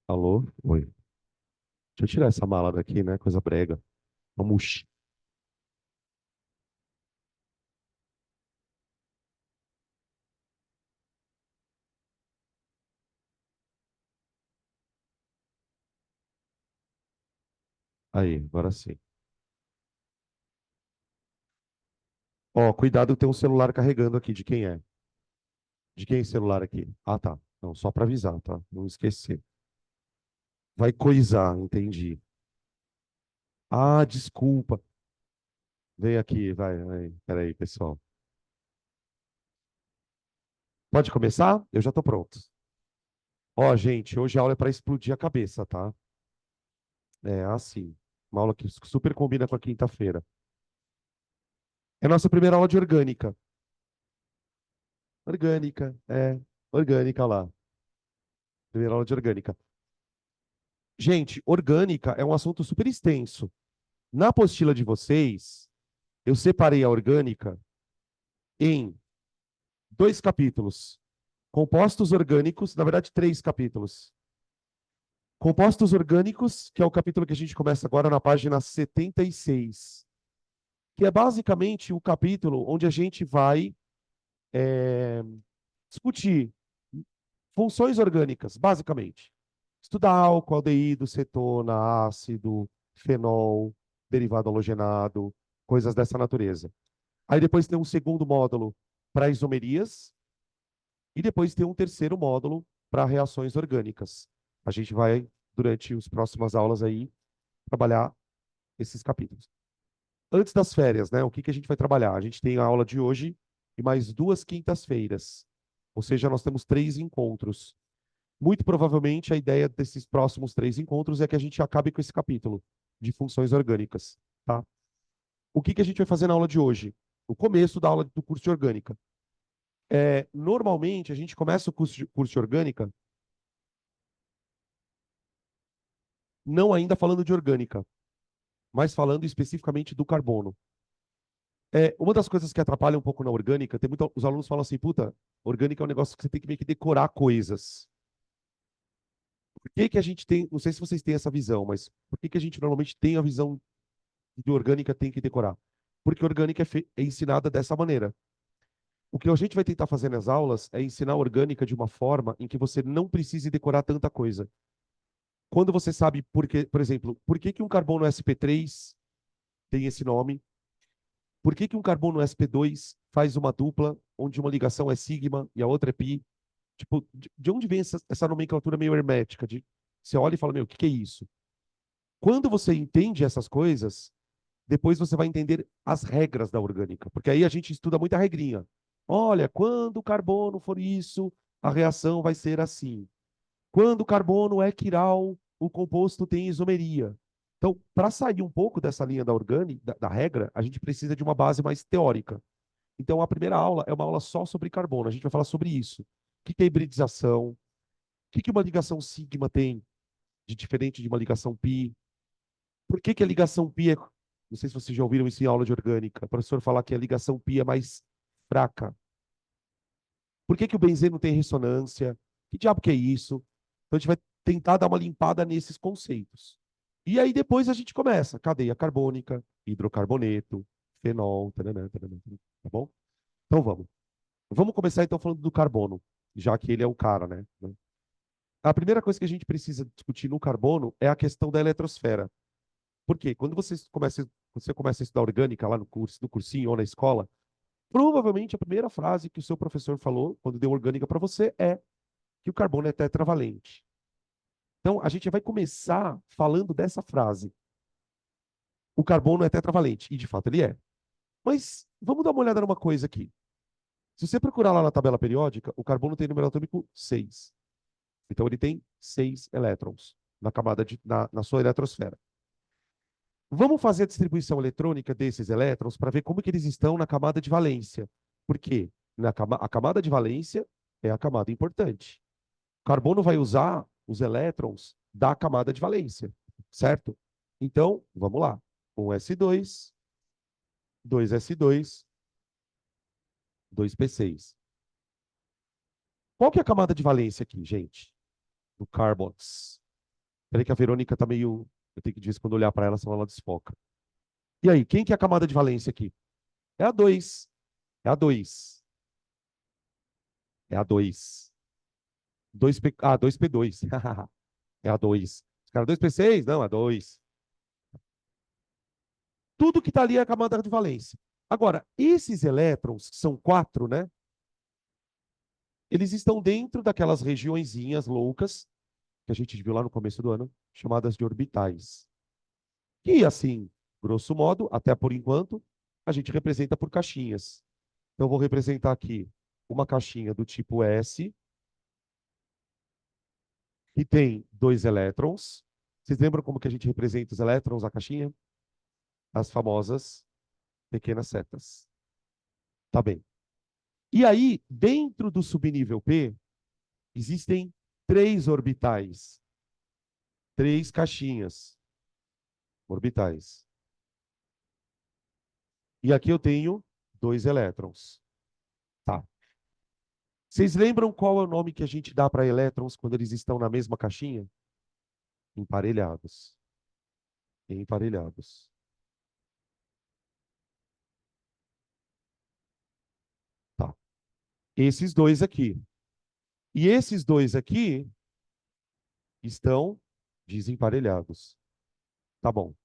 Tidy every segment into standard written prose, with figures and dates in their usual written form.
Alô? Oi. Deixa eu tirar essa mala daqui, né? Coisa brega. Vamos. Aí, agora sim. Ó, cuidado, tem um celular carregando aqui. De quem é? De quem é esse celular aqui? Ah, tá. Não, só pra avisar, tá? Não esquecer. Vai coisar, entendi. Ah, desculpa. Vem aqui, vai. Peraí, pessoal. Pode começar? Eu já tô pronto. Ó, gente, hoje a aula é pra explodir a cabeça, tá? É assim. Uma aula que super combina com a quinta-feira. É a nossa primeira aula de orgânica. Orgânica lá. Primeira aula de orgânica. Gente, orgânica é um assunto super extenso. Na apostila de vocês, eu separei a orgânica em dois capítulos. Compostos orgânicos, na verdade, três capítulos. Compostos orgânicos, que é o capítulo que a gente começa agora na página 76, que é basicamente o capítulo onde a gente vai discutir funções orgânicas, basicamente. Estudar álcool, aldeído, cetona, ácido, fenol, derivado halogenado, coisas dessa natureza. Aí depois tem um segundo módulo para isomerias e depois tem um terceiro módulo para reações orgânicas. A gente vai, durante as próximas aulas aí, trabalhar esses capítulos. Antes das férias, né? O que que a gente vai trabalhar? A gente tem a aula de hoje e mais duas quintas-feiras. Ou seja, nós temos três encontros. Muito provavelmente a ideia desses próximos três encontros é que a gente acabe com esse capítulo de funções orgânicas, tá? O que que a gente vai fazer na aula de hoje? O começo da aula do curso de orgânica. Normalmente, a gente começa o curso de orgânica não ainda falando de orgânica, mas falando especificamente do carbono. Uma das coisas que atrapalha um pouco na orgânica, os alunos falam assim, puta, orgânica é um negócio que você tem que meio que decorar coisas. Por que que a gente tem, não sei se vocês têm essa visão, mas por que que a gente normalmente tem a visão de orgânica tem que decorar? Porque orgânica é ensinada dessa maneira. O que a gente vai tentar fazer nas aulas é ensinar orgânica de uma forma em que você não precise decorar tanta coisa. Quando você sabe por que, por exemplo, por que que um carbono sp3 tem esse nome? Por que que um carbono sp2 faz uma dupla onde uma ligação é sigma e a outra é pi? Tipo, de onde vem essa nomenclatura meio hermética? Você olha e fala, meu, o que que é isso? Quando você entende essas coisas, depois você vai entender as regras da orgânica, porque aí a gente estuda muita regrinha. Olha, quando o carbono for isso, a reação vai ser assim. Quando o carbono é quiral, o composto tem isomeria. Então, para sair um pouco dessa linha da orgânica, da regra, a gente precisa de uma base mais teórica. Então, a primeira aula é uma aula só sobre carbono. A gente vai falar sobre isso. O que é hibridização? O que uma ligação sigma tem de diferente de uma ligação pi? Por que que a ligação pi é... Não sei se vocês já ouviram isso em aula de orgânica. O professor falar que a ligação pi é mais fraca. Por que que o benzeno tem ressonância? Que diabo que é isso? Então, a gente vai tentar dar uma limpada nesses conceitos. E aí depois a gente começa. Cadeia carbônica, hidrocarboneto, fenol, taranã, taranã, taranã, tá bom? Então vamos. Vamos começar então falando do carbono, já que ele é o cara, né? A primeira coisa que a gente precisa discutir no carbono é a questão da eletrosfera. Por quê? Quando você começa a estudar orgânica lá no curso, no cursinho ou na escola, provavelmente a primeira frase que o seu professor falou quando deu orgânica para você é que o carbono é tetravalente. Então, a gente vai começar falando dessa frase. O carbono é tetravalente, e de fato ele é. Mas vamos dar uma olhada numa coisa aqui. Se você procurar lá na tabela periódica, o carbono tem número atômico 6. Então, ele tem 6 elétrons na sua eletrosfera. Vamos fazer a distribuição eletrônica desses elétrons para ver como que eles estão na camada de valência. Por quê? A camada de valência é a camada importante. O carbono vai usar os elétrons da camada de valência, certo? Então, vamos lá. Um S2, dois S2, dois P6. Qual que é a camada de valência aqui, gente? Do carbox. Peraí que a Verônica tá meio... Eu tenho que de vez em quando olhar para ela, senão ela desfoca. E aí, quem que é a camada de valência aqui? É a 2. É a 2. É a 2. 2P... Ah, 2P2. É a 2. Os caras 2P6? Não, é 2. Tudo que está ali é a camada de valência. Agora, esses elétrons, que são 4, né? Eles estão dentro daquelas regiõezinhas loucas que a gente viu lá no começo do ano, chamadas de orbitais. E assim, grosso modo, até por enquanto, a gente representa por caixinhas. Então, eu vou representar aqui uma caixinha do tipo S, que tem 2 elétrons. Vocês lembram como que a gente representa os elétrons na caixinha? As famosas pequenas setas. Tá bem. E aí, dentro do subnível P, existem 3 orbitais, 3 caixinhas orbitais. E aqui eu tenho 2 elétrons. Tá. Vocês lembram qual é o nome que a gente dá para elétrons quando eles estão na mesma caixinha? Emparelhados. Emparelhados. Tá. Esses dois aqui. E esses dois aqui estão desemparelhados. Tá bom.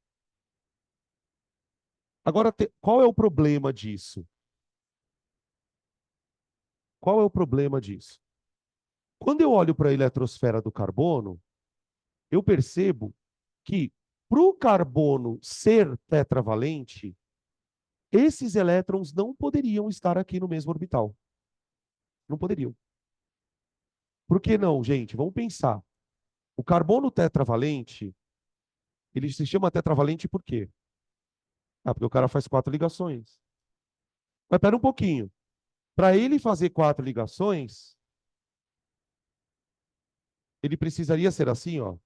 Agora, qual é o problema disso? Qual é o problema disso? Quando eu olho para a eletrosfera do carbono, eu percebo que para o carbono ser tetravalente, esses elétrons não poderiam estar aqui no mesmo orbital. Não poderiam. Por que não, gente? Vamos pensar. O carbono tetravalente, ele se chama tetravalente por quê? Ah, porque o cara faz 4 ligações. Mas espera um pouquinho. Para ele fazer 4 ligações, ele precisaria ser assim, ó.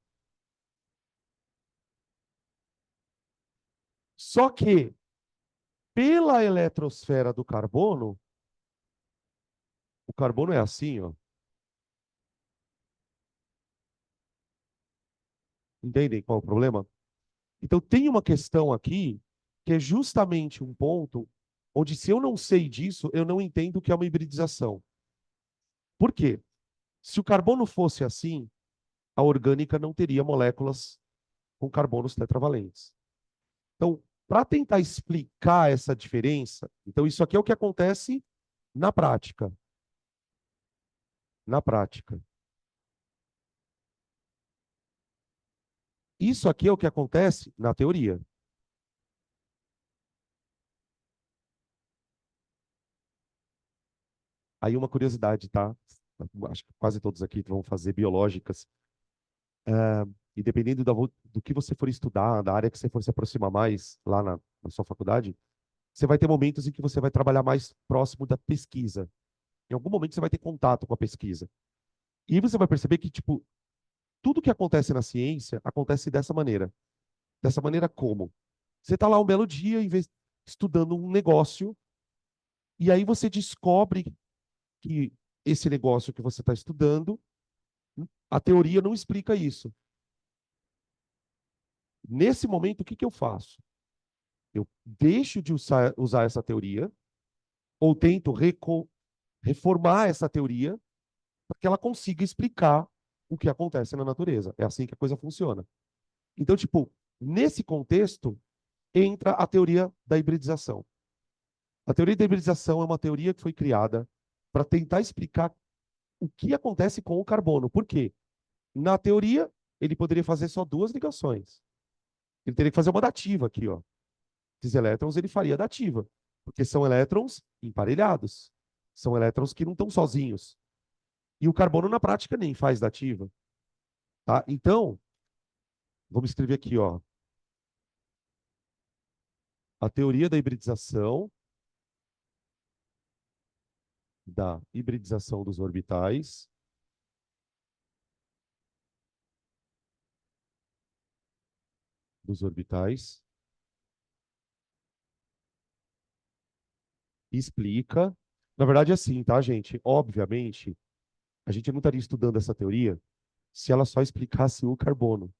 Só que, pela eletrosfera do carbono, o carbono é assim, ó. Entendem qual é o problema? Então, tem uma questão aqui que é justamente um ponto onde, se eu não sei disso, eu não entendo o que é uma hibridização. Por quê? Se o carbono fosse assim, a orgânica não teria moléculas com carbonos tetravalentes. Então, para tentar explicar essa diferença, então isso aqui é o que acontece na prática. Na prática. Isso aqui é o que acontece na teoria. Aí uma curiosidade, tá? Acho que quase todos aqui vão fazer biológicas. E dependendo do que você for estudar, da área que você for se aproximar mais lá na sua faculdade, você vai ter momentos em que você vai trabalhar mais próximo da pesquisa. Em algum momento você vai ter contato com a pesquisa. E você vai perceber que, tipo, tudo que acontece na ciência acontece dessa maneira. Dessa maneira como? Você está lá um belo dia estudando um negócio, e aí você descobre que esse negócio que você está estudando, a teoria não explica isso. Nesse momento, o que que eu faço? Eu deixo de usar essa teoria, ou tento reformar essa teoria, para que ela consiga explicar o que acontece na natureza. É assim que a coisa funciona. Então, tipo, nesse contexto, entra a teoria da hibridização. A teoria da hibridização é uma teoria que foi criada para tentar explicar o que acontece com o carbono. Por quê? Na teoria, ele poderia fazer só 2 ligações. Ele teria que fazer uma dativa aqui, ó. Esses elétrons ele faria dativa, porque são elétrons emparelhados. São elétrons que não estão sozinhos. E o carbono, na prática, nem faz dativa. Tá? Então, vamos escrever aqui, ó. A teoria da hibridização dos orbitais, explica. Na verdade, é assim, tá, gente? Obviamente, a gente não estaria estudando essa teoria se ela só explicasse o carbono.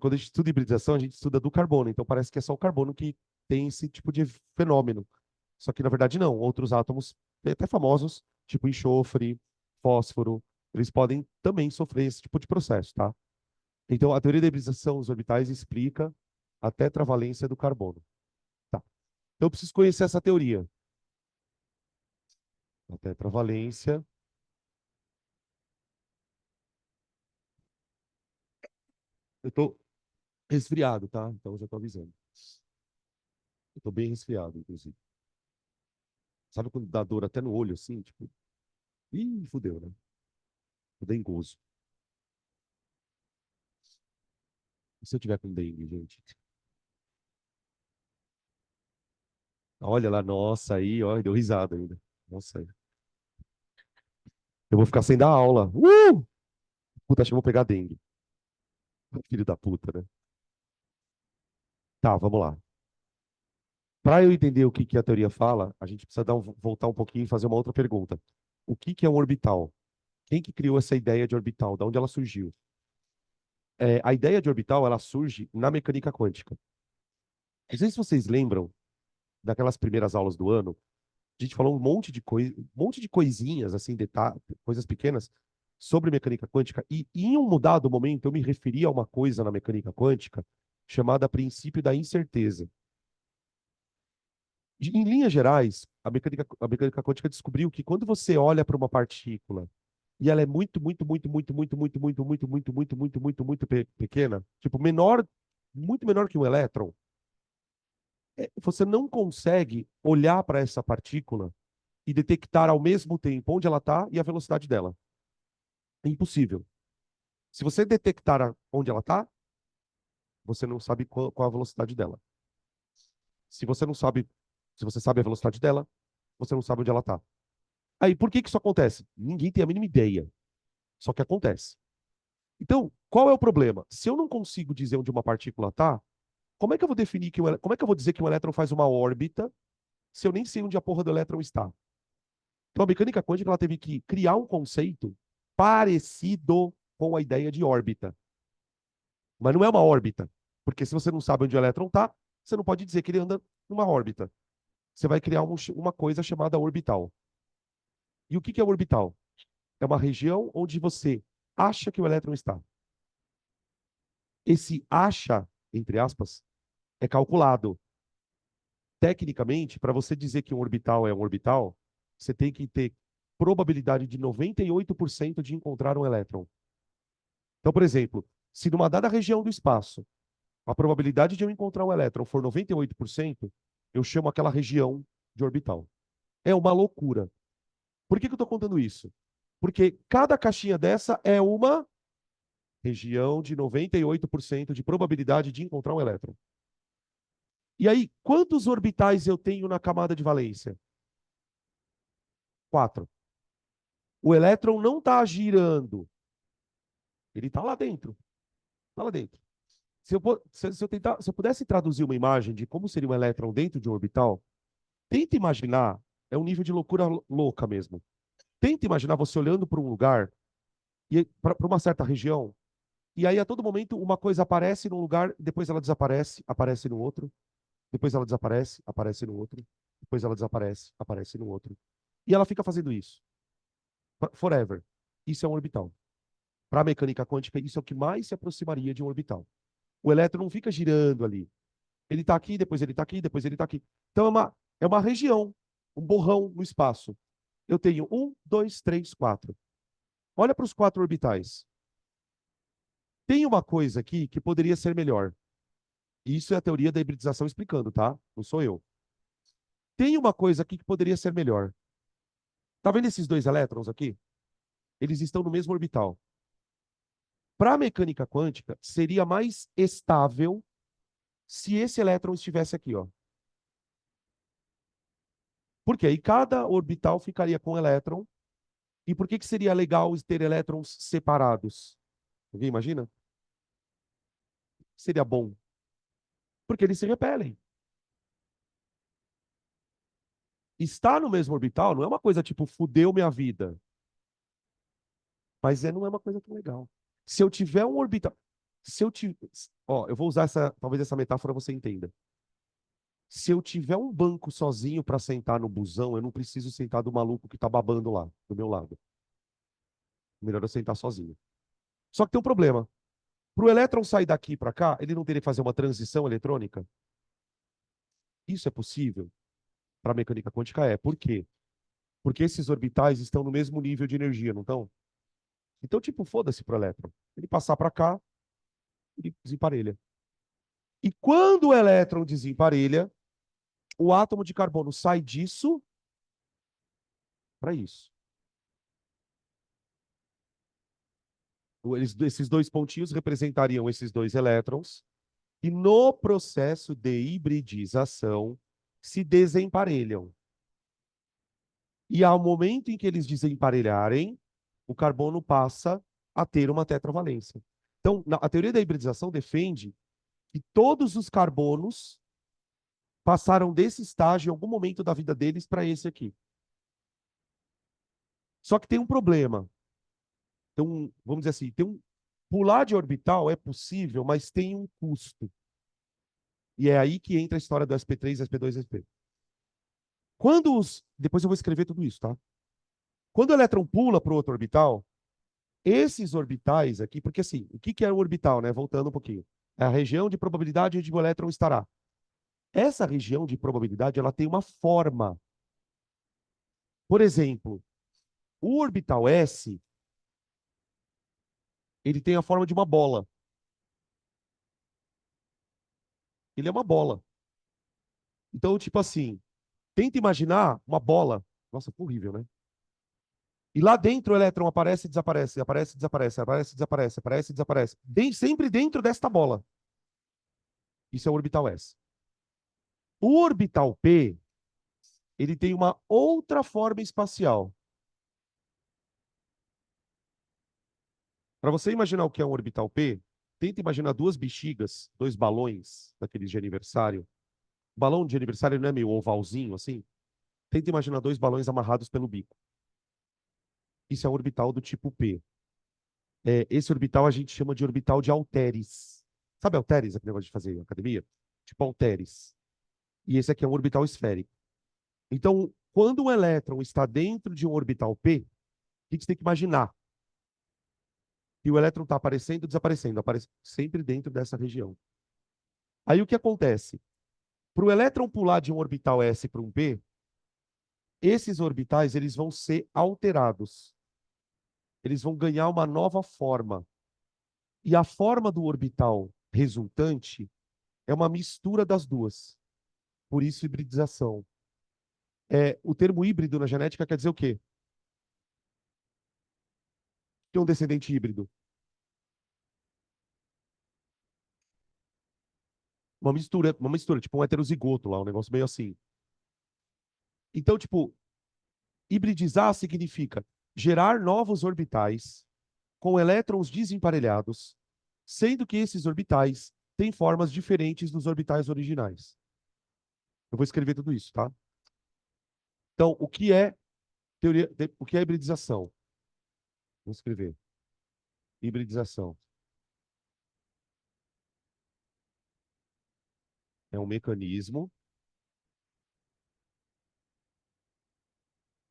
Quando a gente estuda hibridação, a gente estuda do carbono, então parece que é só o carbono que tem esse tipo de fenômeno. Só que, na verdade, não. Outros átomos, até famosos, tipo enxofre, fósforo, eles podem também sofrer esse tipo de processo, tá? Então, a teoria da hibridação dos orbitais explica a tetravalência do carbono. Tá. Então, eu preciso conhecer essa teoria. A tetravalência. Eu tô resfriado, tá? Então, eu já tô avisando. Eu tô bem resfriado, inclusive. Sabe quando dá dor até no olho, assim? Tipo, ih, fudeu, né? Tô dengoso. E se eu tiver com dengue, gente? Olha lá, nossa, aí, ó, deu risada ainda. Nossa, eu vou ficar sem dar aula. Puta, acho que eu vou pegar dengue. Filho da puta, né? Tá, vamos lá. Para eu entender o que, que a teoria fala, a gente precisa voltar um pouquinho e fazer uma outra pergunta. O que, que é um orbital? Quem que criou essa ideia de orbital? Da onde ela surgiu? A ideia de orbital, ela surge na mecânica quântica. Não sei se vocês lembram daquelas primeiras aulas do ano, a gente falou um monte de coisinhas, assim, coisas pequenas, sobre mecânica quântica, e em um dado momento eu me referi a uma coisa na mecânica quântica chamada princípio da incerteza. Em linhas gerais, a mecânica quântica descobriu que quando você olha para uma partícula e ela é muito pequena, tipo menor, muito menor que um elétron, você não consegue olhar para essa partícula e detectar ao mesmo tempo onde ela está e a velocidade dela. É impossível. Se você detectar onde ela está, você não sabe qual a velocidade dela. Se você não sabe, se você sabe a velocidade dela, você não sabe onde ela está. Aí, por que que isso acontece? Ninguém tem a mínima ideia. Só que acontece. Então, qual é o problema? Se eu não consigo dizer onde uma partícula está, como é que eu vou definir como é que eu vou dizer que um elétron faz uma órbita se eu nem sei onde a porra do elétron está? Então, a mecânica quântica ela teve que criar um conceito parecido com a ideia de órbita. Mas não é uma órbita. Porque se você não sabe onde o elétron está, você não pode dizer que ele anda numa órbita. Você vai criar uma coisa chamada orbital. E o que que é orbital? É uma região onde você acha que o elétron está. Esse acha, entre aspas, é calculado. Tecnicamente, para você dizer que um orbital é um orbital, você tem que ter probabilidade de 98% de encontrar um elétron. Então, por exemplo, se numa dada região do espaço a probabilidade de eu encontrar um elétron for 98%, eu chamo aquela região de orbital. É uma loucura. Por que que eu estou contando isso? Porque cada caixinha dessa é uma região de 98% de probabilidade de encontrar um elétron. E aí, quantos orbitais eu tenho na camada de valência? 4. O elétron não está girando. Ele está lá dentro. Está lá dentro. Se eu pudesse traduzir uma imagem de como seria um elétron dentro de um orbital, tenta imaginar, é um nível de loucura louca mesmo. Tenta imaginar você olhando para um lugar, e para uma certa região, e aí a todo momento uma coisa aparece num lugar, depois ela desaparece, aparece no outro, depois ela desaparece, aparece no outro, depois ela desaparece, aparece no outro. E ela fica fazendo isso. Forever. Isso é um orbital. Para a mecânica quântica, isso é o que mais se aproximaria de um orbital. O elétron não fica girando ali. Ele está aqui, depois ele está aqui, depois ele está aqui. Então é uma região, um borrão no espaço. Eu tenho 1, 2, 3, 4. Olha para os 4 orbitais. Tem uma coisa aqui que poderia ser melhor. Isso é a teoria da hibridização explicando, tá? Não sou eu. Tem uma coisa aqui que poderia ser melhor. Tá vendo esses 2 elétrons aqui? Eles estão no mesmo orbital. Para a mecânica quântica, seria mais estável se esse elétron estivesse aqui, ó. Por quê? E cada orbital ficaria com um elétron. E por que que seria legal ter elétrons separados? Alguém imagina? Seria bom. Porque eles se repelem. Estar no mesmo orbital não é uma coisa tipo, fudeu minha vida. Mas não é uma coisa tão legal. Se eu tiver um orbital. Se eu te... Ó, eu vou usar talvez essa metáfora você entenda. Se eu tiver um banco sozinho para sentar no busão, eu não preciso sentar do maluco que tá babando lá, do meu lado. Melhor eu sentar sozinho. Só que tem um problema. Para o elétron sair daqui para cá, ele não teria que fazer uma transição eletrônica? Isso é possível para a mecânica quântica? É. Por quê? Porque esses orbitais estão no mesmo nível de energia, não estão? Então, tipo, foda-se pro elétron. Ele passar para cá, ele desemparelha. E quando o elétron desemparelha, o átomo de carbono sai disso para isso. Esses dois pontinhos representariam esses dois elétrons, e no processo de hibridização se desemparelham. E ao momento em que eles desemparelharem, o carbono passa a ter uma tetravalência. Então, a teoria da hibridização defende que todos os carbonos passaram desse estágio em algum momento da vida deles para esse aqui. Só que tem um problema. Então, vamos dizer assim, pular de orbital é possível, mas tem um custo. E é aí que entra a história do sp3, sp2, sp. Depois eu vou escrever tudo isso, tá? Quando o elétron pula para o outro orbital, esses orbitais aqui, porque assim, o que é o orbital, né? Voltando um pouquinho. É a região de probabilidade onde o elétron estará. Essa região de probabilidade, ela tem uma forma. Por exemplo, o orbital S, ele tem a forma de uma bola. Ele é uma bola. Então, tipo assim, tenta imaginar uma bola. Nossa, que horrível, né? E lá dentro o elétron aparece e desaparece, aparece e desaparece, aparece e desaparece, aparece e desaparece. Sempre dentro desta bola. Isso é o orbital S. O orbital P, ele tem uma outra forma espacial. Para você imaginar o que é um orbital P, tenta imaginar duas bexigas, dois balões daqueles de aniversário. O balão de aniversário não é meio ovalzinho assim? Tenta imaginar dois balões amarrados pelo bico. Isso é um orbital do tipo P. Esse orbital a gente chama de orbital de halteres. Sabe halteres, aquele negócio de fazer academia? Tipo halteres. E esse aqui é um orbital esférico. Então, quando um elétron está dentro de um orbital P, o que você tem que imaginar? Que o elétron está aparecendo e desaparecendo, aparece sempre dentro dessa região. Aí o que acontece? Para o elétron pular de um orbital S para um P, esses orbitais eles vão ser alterados. Eles vão ganhar uma nova forma. E a forma do orbital resultante é uma mistura das duas. Por isso, hibridização. O termo híbrido na genética quer dizer o quê? Que é um descendente híbrido. Uma mistura, tipo um heterozigoto lá, um negócio meio assim. Então, tipo, hibridizar significa gerar novos orbitais com elétrons desemparelhados, sendo que esses orbitais têm formas diferentes dos orbitais originais. Eu vou escrever tudo isso, tá? Então, o que é hibridização? Vou escrever. Hibridização é um mecanismo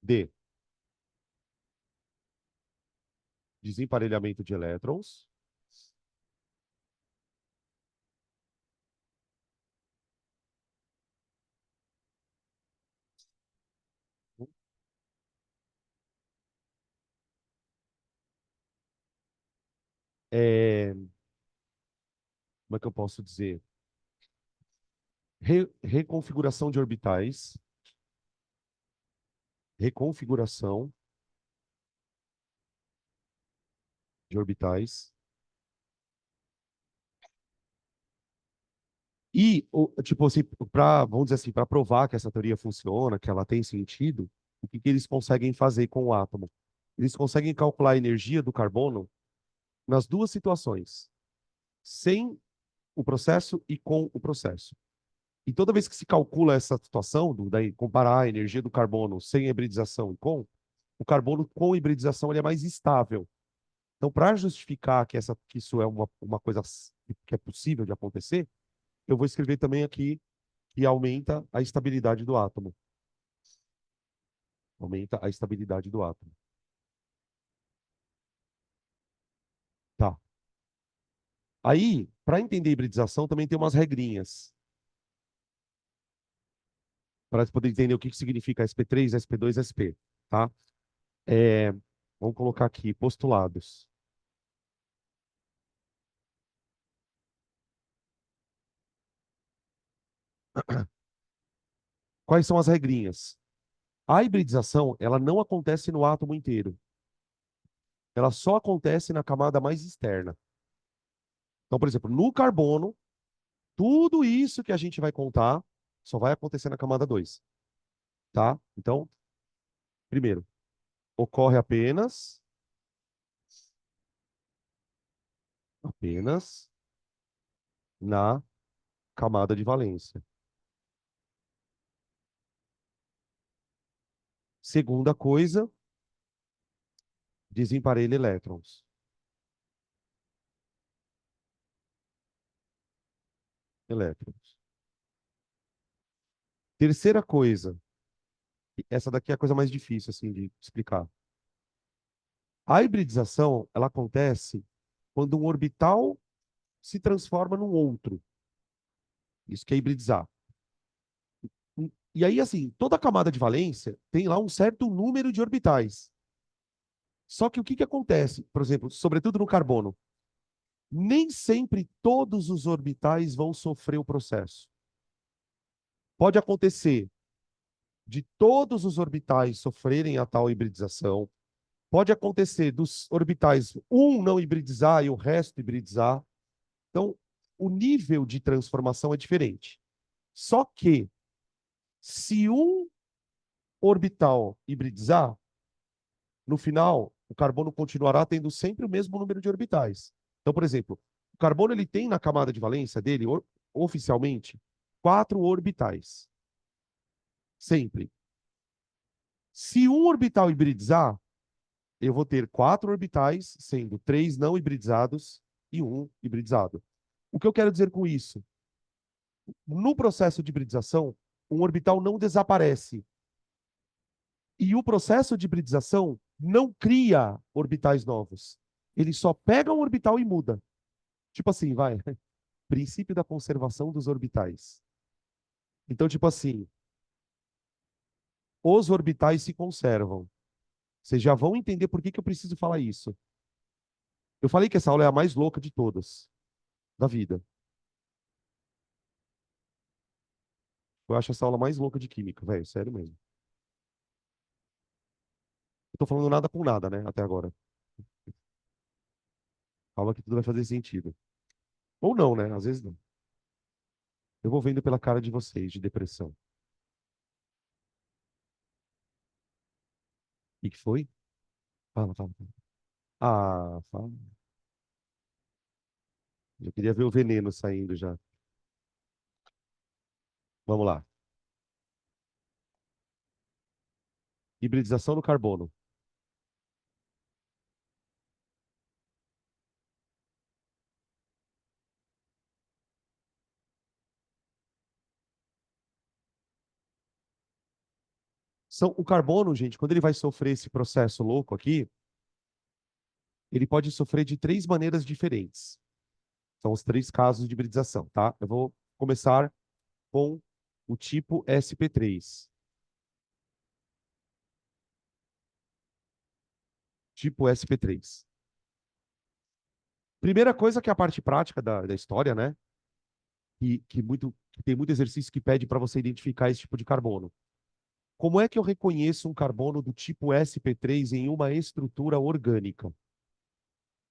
de desemparelhamento de elétrons é, como é que eu posso dizer? Reconfiguração de orbitais, reconfiguração de orbitais. E, tipo assim, vamos dizer assim, para provar que essa teoria funciona, que ela tem sentido, o que eles conseguem fazer com o átomo? Eles conseguem calcular a energia do carbono nas duas situações, sem o processo e com o processo. E toda vez que se calcula essa situação, daí comparar a energia do carbono sem hibridização e com, o carbono com hibridização ele é mais estável. Então, para justificar que isso é uma coisa que é possível de acontecer, eu vou escrever também aqui que aumenta a estabilidade do átomo. Aumenta a estabilidade do átomo. Tá. Aí, para entender hibridização, também tem umas regrinhas. Para poder entender o que significa sp3, sp2, sp. Tá? É, vamos colocar aqui postulados. Quais são as regrinhas? A hibridização, ela não acontece no átomo inteiro. Ela só acontece na camada mais externa. Então, por exemplo, no carbono, tudo isso que a gente vai contar só vai acontecer na camada 2, tá? Então, primeiro, ocorre apenas na camada de valência. Segunda coisa, desemparelha elétrons. Elétrons. Terceira coisa, essa daqui é a coisa mais difícil assim de explicar. A hibridização, ela acontece quando um orbital se transforma num outro. Isso que é hibridizar. E aí, assim, toda camada de valência tem lá um certo número de orbitais. Só que o que que acontece? Por exemplo, sobretudo no carbono, nem sempre todos os orbitais vão sofrer o processo. Pode acontecer de todos os orbitais sofrerem a tal hibridização. Pode acontecer dos orbitais um não hibridizar e o resto hibridizar. Então, o nível de transformação é diferente. Só que, se um orbital hibridizar, no final, o carbono continuará tendo sempre o mesmo número de orbitais. Então, por exemplo, o carbono ele tem na camada de valência dele, oficialmente, 4 orbitais. Sempre. Se um orbital hibridizar, eu vou ter 4 orbitais, sendo 3 não hibridizados e um hibridizado. O que eu quero dizer com isso? No processo de hibridização, um orbital não desaparece. E o processo de hibridização não cria orbitais novos. Ele só pega um orbital e muda. Tipo assim, vai. Princípio da conservação dos orbitais. Então, tipo assim, os orbitais se conservam. Vocês já vão entender por que que eu preciso falar isso. Eu falei que essa aula é a mais louca de todas da vida. Eu acho essa aula mais louca de química, velho, sério mesmo. Eu tô falando nada com nada, né, até agora. Aula que tudo vai fazer sentido. Ou não, né? Às vezes não. Eu vou vendo pela cara de vocês, de depressão. O que foi? Fala, fala, fala. Ah, fala. Eu queria ver o veneno saindo já. Vamos lá. Hibridização no carbono. O carbono, gente, quando ele vai sofrer esse processo louco aqui, ele pode sofrer de 3 maneiras diferentes. São os 3 casos de hibridização, tá? Eu vou começar com o tipo sp3. Tipo sp3. Primeira coisa que é a parte prática da história, né? Que tem muito exercício que pede para você identificar esse tipo de carbono. Como é que eu reconheço um carbono do tipo sp3 em uma estrutura orgânica?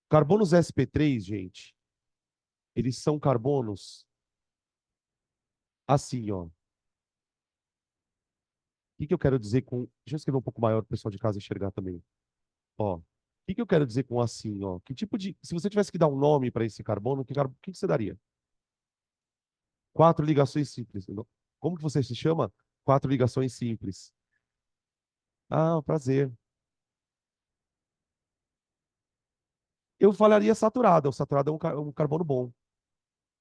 Carbonos sp3, gente, eles são carbonos assim, ó. O que que eu quero dizer com. Deixa eu escrever um pouco maior para o pessoal de casa enxergar também. Ó, o que que eu quero dizer com assim, ó? Que tipo de. Se você tivesse que dar um nome para esse carbono, que você daria? 4 ligações simples. Como que você se chama? 4 ligações simples. Ah, prazer. eu falaria saturado. O saturado é um carbono bom.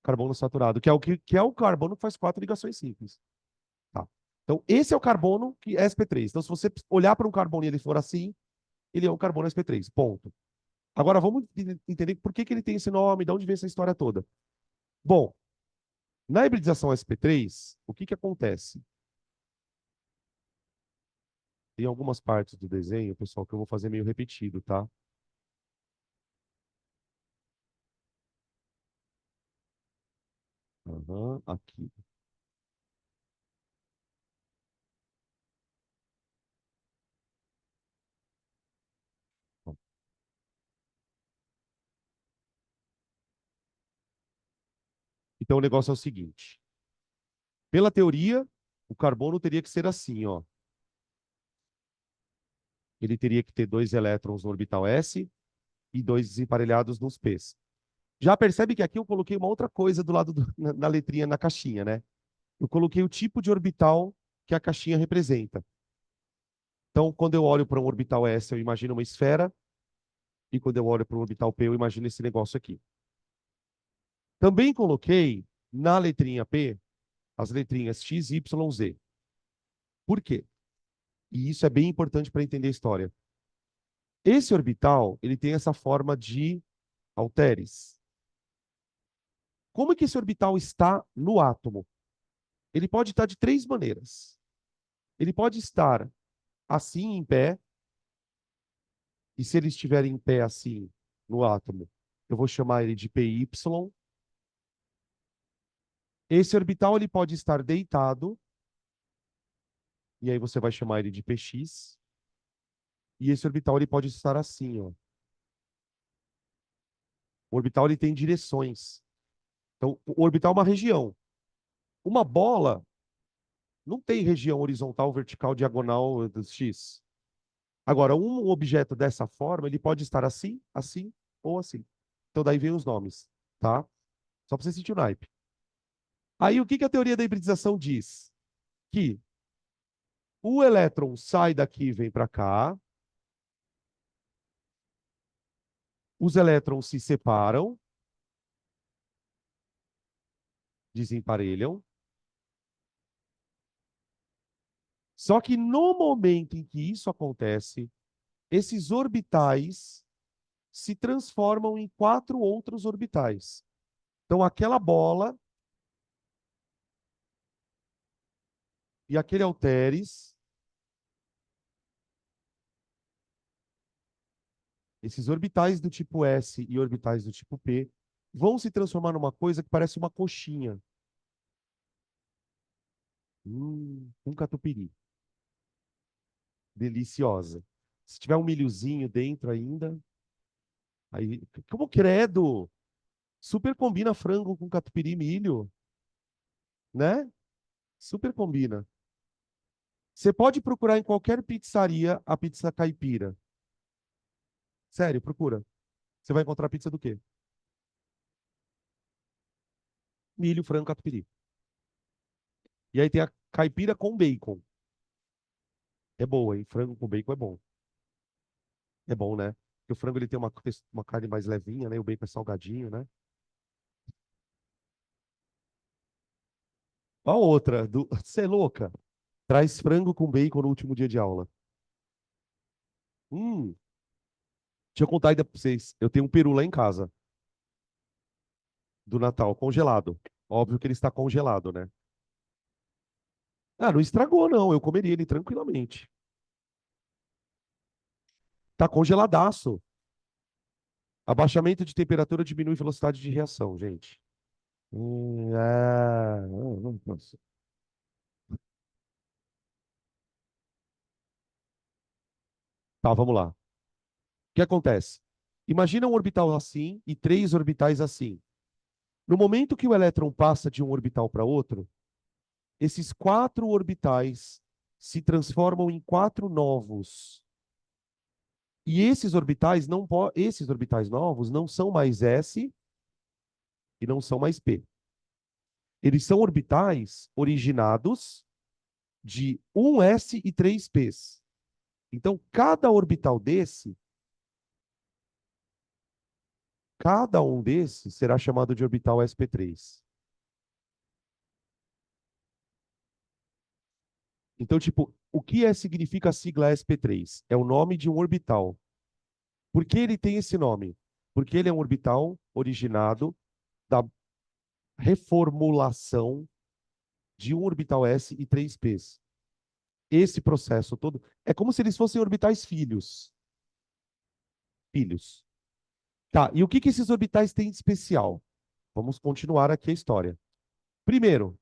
Carbono saturado, que é o carbono que faz 4 ligações simples. Tá. Então, esse é o carbono que é sp3. Então, se você olhar para um carbono e ele for assim, ele é um carbono sp3. Ponto. Agora, vamos entender por que ele tem esse nome, de onde vem essa história toda. Bom, na hibridização sp3, o que acontece? Tem algumas partes do desenho, pessoal, que eu vou fazer meio repetido, tá? Aqui. Então, o negócio é o seguinte. Pela teoria, o carbono teria que ser assim, ó. Ele teria que ter 2 elétrons no orbital S e 2 desemparelhados nos P's. Já percebe que aqui eu coloquei uma outra coisa do lado na letrinha, na caixinha, né? Eu coloquei o tipo de orbital que a caixinha representa. Então, quando eu olho para um orbital S, eu imagino uma esfera, e quando eu olho para um orbital P, eu imagino esse negócio aqui. Também coloquei na letrinha P as letrinhas X, Y, Z. Por quê? E isso é bem importante para entender a história. Esse orbital, ele tem essa forma de halteres. Como é que esse orbital está no átomo? Ele pode estar de 3 maneiras. Ele pode estar assim em pé, e se ele estiver em pé assim no átomo, eu vou chamar ele de PY. Esse orbital ele pode estar deitado, e aí você vai chamar ele de PX. E esse orbital ele pode estar assim, ó. O orbital ele tem direções. Então, o orbital é uma região. Uma bola não tem região horizontal, vertical, diagonal X. Agora, um objeto dessa forma, ele pode estar assim, assim ou assim. Então, daí vem os nomes, tá? Só para você sentir o naipe. Aí, o que a teoria da hibridização diz? Que o elétron sai daqui e vem para cá, os elétrons se separam, desemparelham, só que no momento em que isso acontece, esses orbitais se transformam em 4 outros orbitais. Então, aquela bola e aquele halteres, esses orbitais do tipo S e orbitais do tipo P, vão se transformar numa coisa que parece uma coxinha. Um catupiry. Deliciosa. Se tiver um milhozinho dentro ainda, aí, como credo? Super combina frango com catupiry e milho, né? Super combina. Você pode procurar em qualquer pizzaria a pizza caipira. Sério, procura. Você vai encontrar pizza do quê? Milho, frango, catupiry. E aí tem a caipira com bacon. É boa, hein? Frango com bacon é bom. É bom, né? Porque o frango ele tem uma carne mais levinha, né? O bacon é salgadinho, né? A outra, você é louca? Traz frango com bacon no último dia de aula. Hum, deixa eu contar ainda pra vocês. Eu tenho um peru lá em casa, do Natal, congelado. Óbvio que ele está congelado, né? Ah, não estragou, não. Eu comeria ele tranquilamente. Tá congeladaço. Abaixamento de temperatura diminui velocidade de reação, gente. Nossa. Tá, vamos lá. O que acontece? Imagina um orbital assim e 3 orbitais assim. No momento que o elétron passa de um orbital para outro, esses 4 orbitais se transformam em 4 novos. E esses orbitais novos não são mais S e não são mais P. Eles são orbitais originados de um S e 3 Ps. Então, cada orbital desse Cada um desses será chamado de orbital sp3. Então, tipo, o que significa a sigla sp3? É o nome de um orbital. Por que ele tem esse nome? Porque ele é um orbital originado da reformulação de um orbital s e três p's. Esse processo todo é como se eles fossem orbitais filhos. Filhos. Tá, e o que esses orbitais têm de especial? Vamos continuar aqui a história. Primeiro,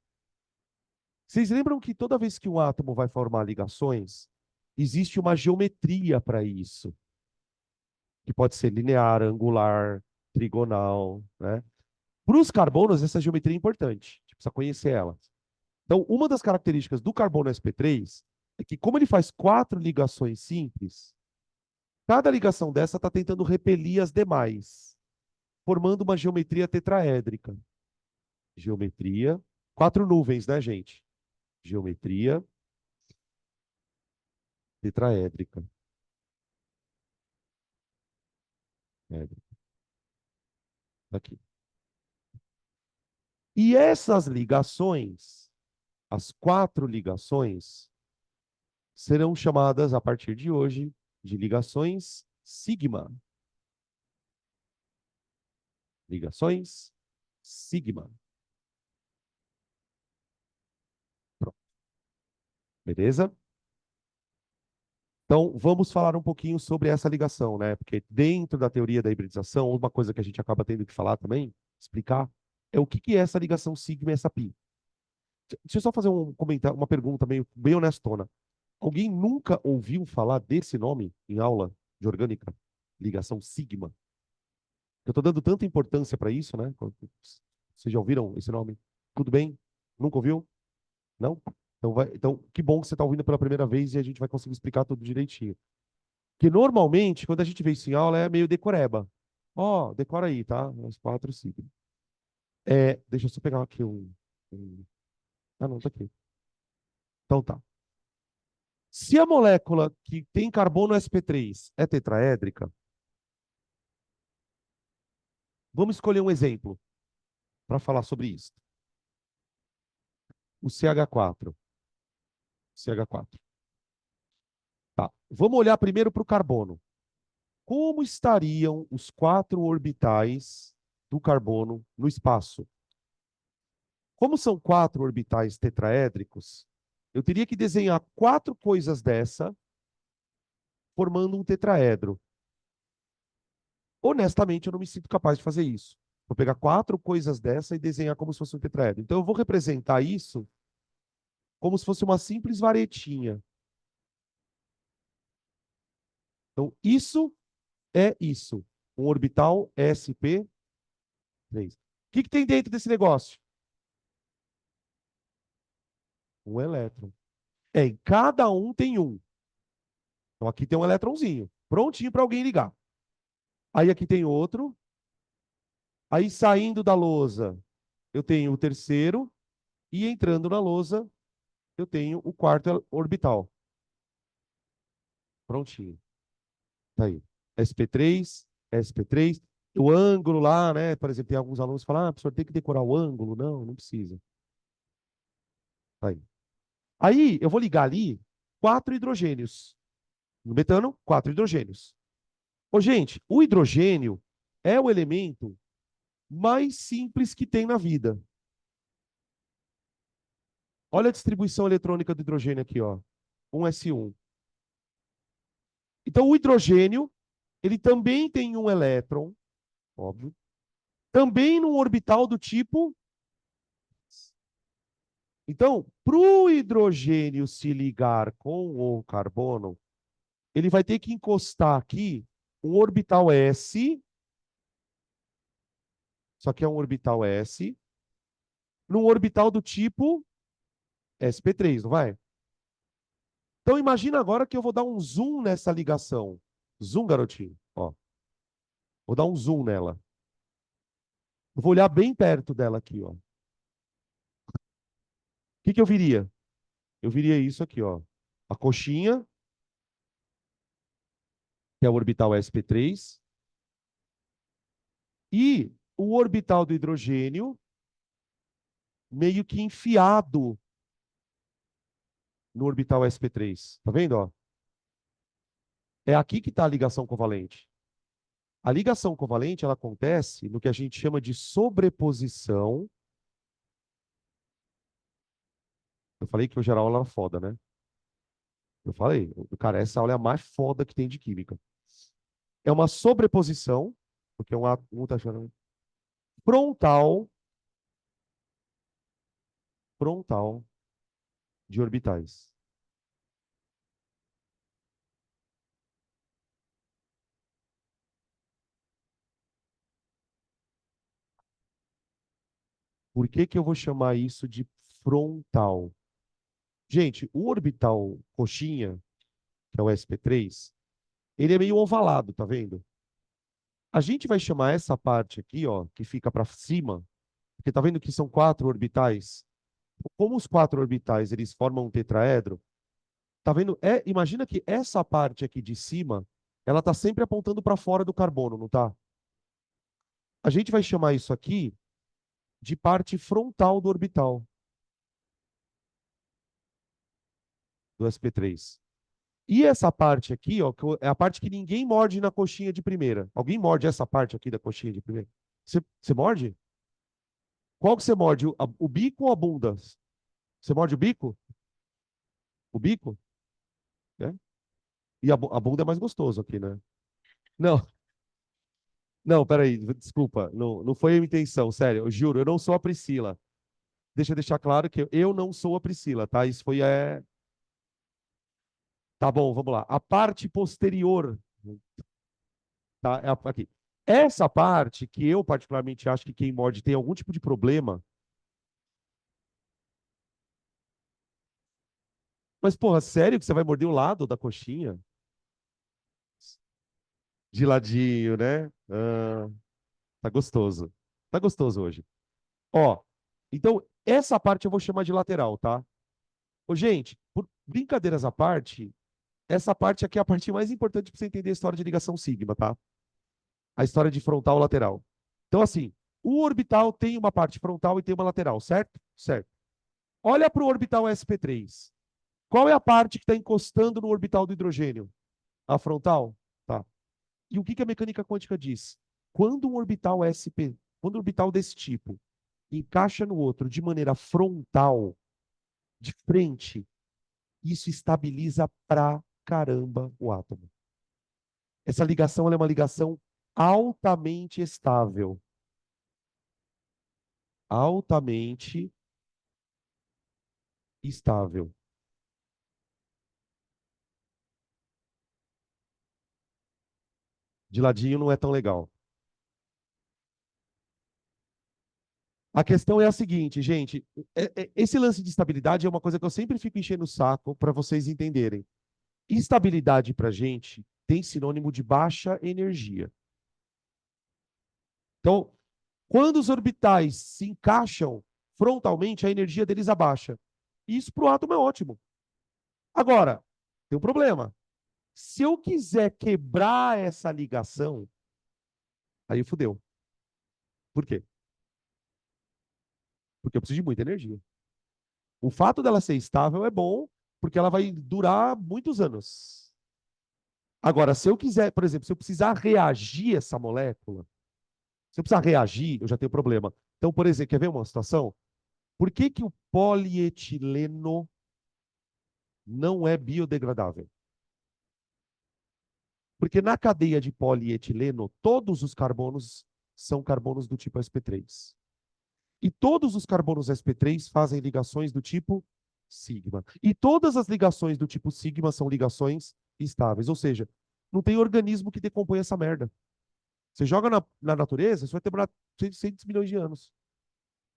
vocês lembram que toda vez que um átomo vai formar ligações, existe uma geometria para isso, que pode ser linear, angular, trigonal, né? Para os carbonos, essa geometria é importante, a gente precisa conhecer ela. Então, uma das características do carbono sp3 é que, como ele faz quatro ligações simples, cada ligação dessa está tentando repelir as demais, formando uma geometria tetraédrica. Geometria, quatro nuvens, né, gente? Geometria tetraédrica. Édrica. Aqui. E essas ligações, as quatro ligações, serão chamadas, a partir de hoje, de ligações sigma. Ligações sigma. Pronto. Beleza? Então, vamos falar um pouquinho sobre essa ligação, né? Porque dentro da teoria da hibridização, uma coisa que a gente acaba tendo que falar também, explicar, é o que é essa ligação sigma e essa pi. Deixa eu só fazer um comentário, uma pergunta bem honestona. Alguém nunca ouviu falar desse nome em aula de orgânica? Ligação sigma. Eu estou dando tanta importância para isso, né? Vocês já ouviram esse nome? Tudo bem? Nunca ouviu? Não? Então, que bom que você está ouvindo pela primeira vez e a gente vai conseguir explicar tudo direitinho. Que normalmente, quando a gente vê isso em aula, é meio decoreba. Ó, decora aí, tá? As quatro sigmas. Deixa eu só pegar aqui Ah, não, tá aqui. Então tá. Se a molécula que tem carbono sp3 é tetraédrica, vamos escolher um exemplo para falar sobre isso. O CH4. CH4. Tá. Vamos olhar primeiro para o carbono. Como estariam os quatro orbitais do carbono no espaço? Como são quatro orbitais tetraédricos, eu teria que desenhar quatro coisas dessa, formando um tetraedro. Honestamente, eu não me sinto capaz de fazer isso. Vou pegar quatro coisas dessa e desenhar como se fosse um tetraedro. Então, eu vou representar isso como se fosse uma simples varetinha. Então, isso é isso. Um orbital sp3. O que tem dentro desse negócio? Um elétron. Em cada um tem um. Então, aqui tem um elétronzinho, prontinho para alguém ligar. Aí aqui tem outro. Aí saindo da lousa, eu tenho o terceiro. E entrando na lousa, eu tenho o quarto orbital. Prontinho. Tá aí. SP3, SP3. O ângulo lá, né? Por exemplo, tem alguns alunos que falam, professor, tem que decorar o ângulo. Não, não precisa. Tá aí. Aí, eu vou ligar ali quatro hidrogênios. No metano, quatro hidrogênios. Ô, gente, o hidrogênio é o elemento mais simples que tem na vida. Olha a distribuição eletrônica do hidrogênio aqui, ó. 1s1. Então, o hidrogênio, ele também tem um elétron, óbvio, também num orbital do tipo. Então, para o hidrogênio se ligar com o carbono, ele vai ter que encostar aqui um orbital S, só que é um orbital S, num orbital do tipo sp3, não vai? Então, imagina agora que eu vou dar um zoom nessa ligação. Zoom, garotinho. Ó. Vou dar um zoom nela. Eu vou olhar bem perto dela aqui, ó. O que eu viria? Eu viria isso aqui, ó. A coxinha, que é o orbital sp3, E o orbital do hidrogênio meio que enfiado no orbital sp3. Tá vendo, ó? É aqui que está a ligação covalente. A ligação covalente ela acontece no que a gente chama de sobreposição. Eu falei que hoje a aula era foda, né? Eu falei, cara, essa aula é a mais foda que tem de química. É uma sobreposição, porque um tá chamando frontal, frontal de orbitais. Por que que eu vou chamar isso de frontal? Gente, o orbital coxinha, que é o sp3, ele é meio ovalado, tá vendo? A gente vai chamar essa parte aqui, ó, que fica para cima, porque tá vendo que são quatro orbitais? Como os quatro orbitais eles formam um tetraedro, tá vendo? Imagina que essa parte aqui de cima, ela tá sempre apontando para fora do carbono, não tá? A gente vai chamar isso aqui de parte frontal do orbital do sp3. E essa parte aqui, ó, é a parte que ninguém morde na coxinha de primeira. Alguém morde essa parte aqui da coxinha de primeira? Você morde? Qual que você morde? O bico ou a bunda? Você morde o bico? O bico? Né? E a bunda é mais gostoso aqui, né? Não, não, peraí, desculpa. Não, não foi a minha intenção, sério. Eu juro, eu não sou a Priscila. Deixa eu deixar claro que eu não sou a Priscila, tá? Isso foi. Tá bom, vamos lá. A parte posterior, tá? Aqui. Essa parte que eu particularmente acho que quem morde tem algum tipo de problema. Mas, porra, sério que você vai morder o lado da coxinha? De ladinho, né? Tá gostoso. Tá gostoso hoje. Ó, então, essa parte eu vou chamar de lateral, tá? Ô, gente, por brincadeiras à parte, essa parte aqui é a parte mais importante para você entender a história de ligação sigma, tá? A história de frontal e lateral. Então, assim, o orbital tem uma parte frontal e tem uma lateral, certo? Certo. Olha para o orbital sp3. Qual é a parte que está encostando no orbital do hidrogênio? A frontal? Tá. E o que que a mecânica quântica diz? Quando um orbital quando um orbital desse tipo encaixa no outro de maneira frontal, de frente, isso estabiliza pra caramba o átomo. Essa ligação ela é uma ligação altamente estável. Altamente estável. De ladinho não é tão legal. A questão é a seguinte, gente. Esse lance de estabilidade é uma coisa que eu sempre fico enchendo o saco para vocês entenderem. Estabilidade para gente tem sinônimo de baixa energia. Então, quando os orbitais se encaixam frontalmente, a energia deles abaixa. Isso para o átomo é ótimo. Agora, tem um problema. Se eu quiser quebrar essa ligação, aí fudeu. Por quê? Porque eu preciso de muita energia. O fato dela ser estável é bom, porque ela vai durar muitos anos. Agora, se eu quiser, por exemplo, se eu precisar reagir essa molécula, se eu precisar reagir, eu já tenho problema. Então, por exemplo, quer ver uma situação? Por que que o polietileno não é biodegradável? Porque na cadeia de polietileno, todos os carbonos são carbonos do tipo sp3. E todos os carbonos sp3 fazem ligações do tipo sigma. E todas as ligações do tipo sigma são ligações estáveis. Ou seja, não tem organismo que decompõe essa merda. Você joga na natureza, isso vai demorar 600 milhões de anos.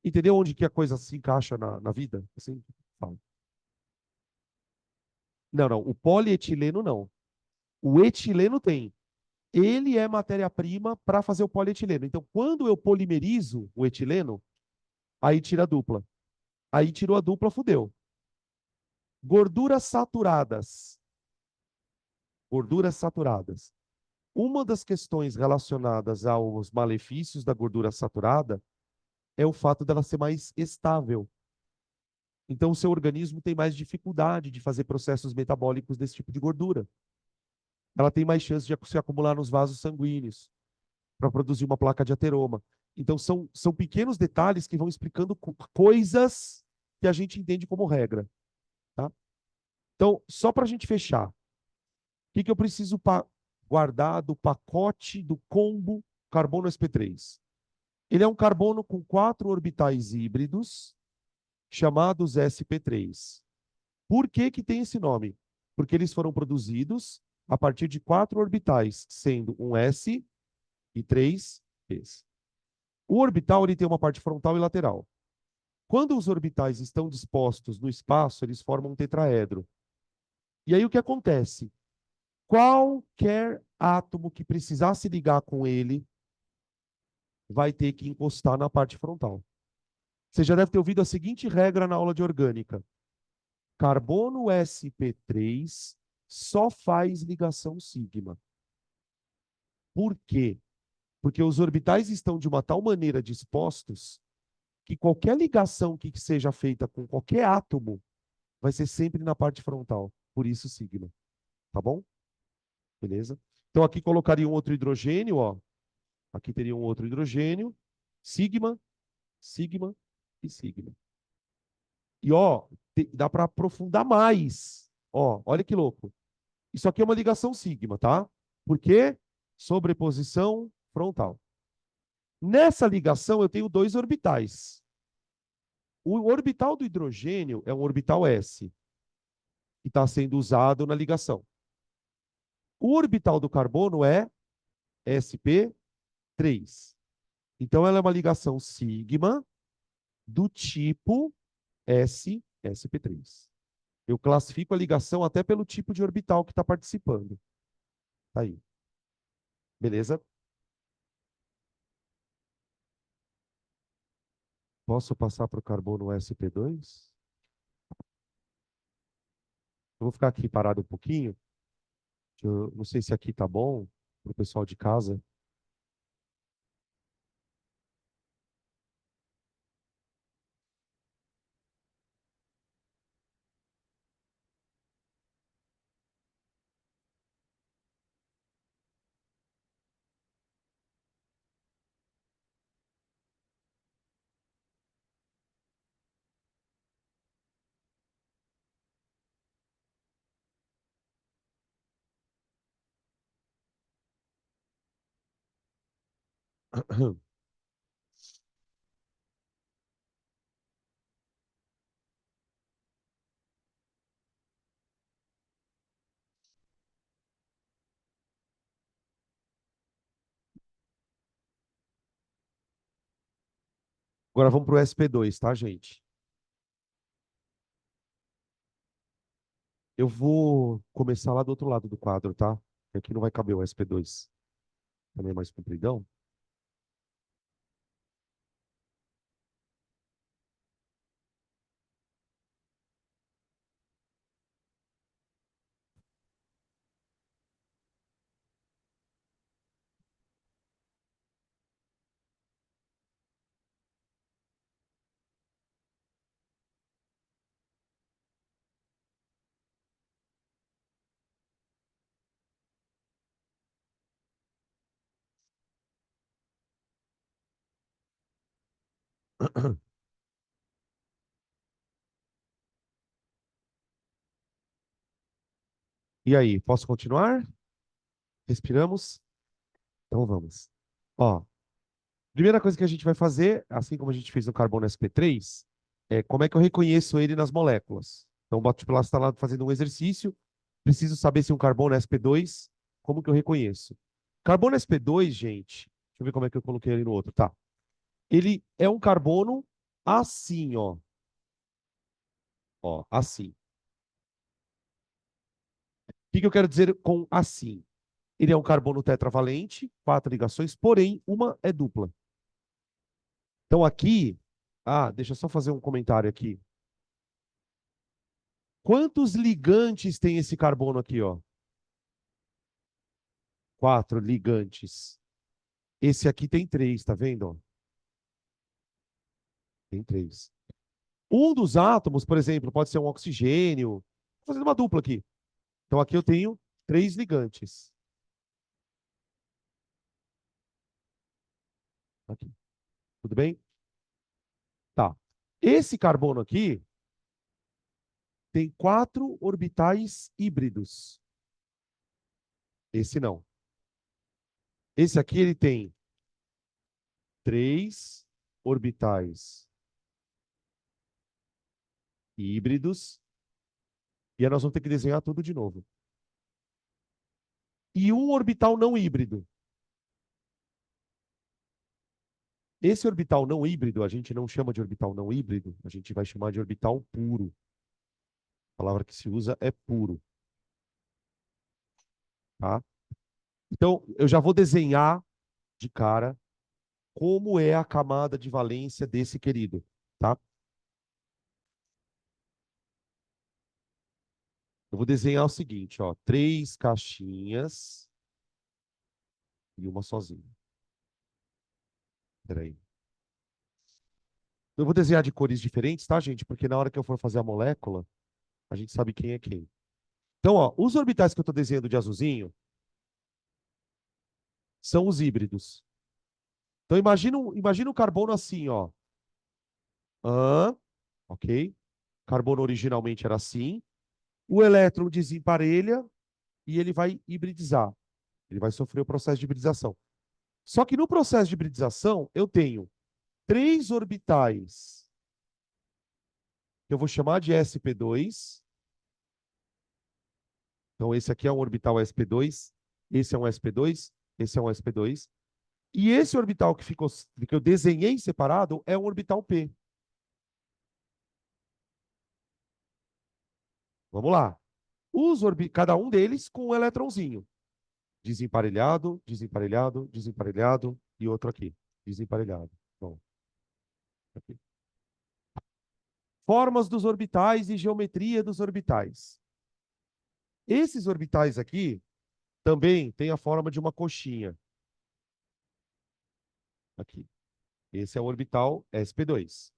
Entendeu onde que a coisa se encaixa na vida? Assim, fala. Não, não. O polietileno não. O etileno tem. Ele é matéria-prima para fazer o polietileno. Então, quando eu polimerizo o etileno, aí tira a dupla. Aí tirou a dupla, fudeu. Gorduras saturadas. Gorduras saturadas. Uma das questões relacionadas aos malefícios da gordura saturada é o fato dela ser mais estável. Então, o seu organismo tem mais dificuldade de fazer processos metabólicos desse tipo de gordura. Ela tem mais chance de se acumular nos vasos sanguíneos para produzir uma placa de ateroma. Então, são pequenos detalhes que vão explicando coisas que a gente entende como regra. Tá? Então, só para a gente fechar, o que eu preciso guardar do pacote do combo carbono sp3? Ele é um carbono com 4 orbitais híbridos, chamados sp3. Por que que tem esse nome? Porque eles foram produzidos a partir de 4 orbitais, sendo um S e 3 Ps. O orbital ele tem uma parte frontal e lateral. Quando os orbitais estão dispostos no espaço, eles formam um tetraedro. E aí o que acontece? Qualquer átomo que precisasse ligar com ele vai ter que encostar na parte frontal. Você já deve ter ouvido a seguinte regra na aula de orgânica: carbono sp3 só faz ligação sigma. Por quê? Porque os orbitais estão de uma tal maneira dispostos que qualquer ligação que seja feita com qualquer átomo vai ser sempre na parte frontal. Por isso, sigma. Tá bom? Beleza? Então, aqui colocaria um outro hidrogênio, ó. Aqui teria um outro hidrogênio. Sigma, sigma e sigma. E, ó, dá para aprofundar mais. Ó, olha que louco. Isso aqui é uma ligação sigma, tá? Por quê? Sobreposição frontal. Nessa ligação, eu tenho 2 orbitais. O orbital do hidrogênio é um orbital S, que está sendo usado na ligação. O orbital do carbono é sp3. Então, ela é uma ligação sigma do tipo sp3. Eu classifico a ligação até pelo tipo de orbital que está participando. Tá aí. Beleza? Posso passar para o carbono sp2? Eu vou ficar aqui parado um pouquinho. Eu não sei se aqui tá bom para o pessoal de casa. Agora vamos para o sp2, tá, gente? Eu vou começar lá do outro lado do quadro, tá? Aqui não vai caber o sp2. Também é mais compridão. E aí, posso continuar? Respiramos? Então vamos. Ó, primeira coisa que a gente vai fazer, assim como a gente fez no carbono sp3, é como é que eu reconheço ele nas moléculas. Então, tipo, lá está lá fazendo um exercício, preciso saber se um carbono é sp2, como que eu reconheço? Carbono sp2, gente, deixa eu ver como é que eu coloquei ele no outro, tá? Ele é um carbono assim, ó. Ó, assim. O que que eu quero dizer com assim? Ele é um carbono tetravalente, 4 ligações, porém, uma é dupla. Então aqui, deixa eu só fazer um comentário aqui. Quantos ligantes tem esse carbono aqui, ó? quatro ligantes. Esse aqui tem três, tá vendo? Tem três. Um dos átomos, por exemplo, pode ser um oxigênio. Vou fazendo uma dupla aqui. Então aqui eu tenho três ligantes. Aqui. Tudo bem? Tá. Esse carbono aqui tem quatro orbitais híbridos. Esse não. Esse aqui ele tem três orbitais híbridos. E aí nós vamos ter que desenhar tudo de novo. E um orbital não híbrido. Esse orbital não híbrido, a gente não chama de orbital não híbrido, a gente vai chamar de orbital puro. A palavra que se usa é puro. Tá? Então, eu já vou desenhar de cara como é a camada de valência desse querido. Tá? Eu vou desenhar o seguinte, ó, três caixinhas e uma sozinha. Peraí. Eu vou desenhar de cores diferentes, tá, gente? Porque na hora que eu for fazer a molécula, a gente sabe quem é quem. Então, ó, os orbitais que eu estou desenhando de azulzinho são os híbridos. Então, imagina o carbono assim, ó. Ok? Carbono originalmente era assim. O elétron desemparelha e ele vai hibridizar. Ele vai sofrer o processo de hibridização. Só que no processo de hibridização, eu tenho três orbitais que eu vou chamar de sp2. Então, esse aqui é um orbital sp2, esse é um sp2, esse é um sp2. E esse orbital que eu desenhei separado é um orbital p. Vamos lá. Cada um deles com um eletrãozinho. Desemparelhado, desemparelhado, desemparelhado e outro aqui. Desemparelhado. Bom, aqui. Formas dos orbitais e geometria dos orbitais. Esses orbitais aqui também têm a forma de uma coxinha. Aqui. Esse é o orbital sp2.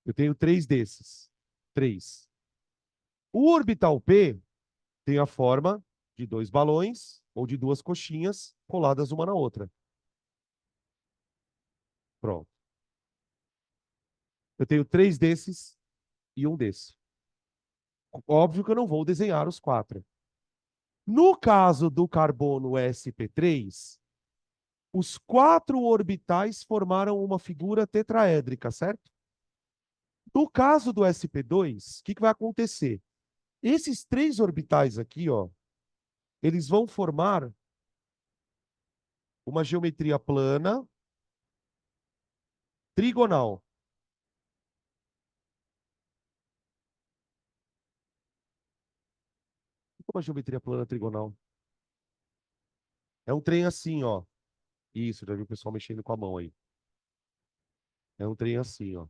Eu tenho três desses. Três. O orbital p tem a forma de dois balões ou de duas coxinhas coladas uma na outra. Pronto. Eu tenho três desses e um desse. Óbvio que eu não vou desenhar os quatro. No caso do carbono sp3, os quatro orbitais formaram uma figura tetraédrica, certo? No caso do sp2, o que vai acontecer? Esses três orbitais aqui, ó, eles vão formar uma geometria plana trigonal. O que é uma geometria plana trigonal? É um trem assim, ó. Isso, já vi o pessoal mexendo com a mão aí. É um trem assim, ó.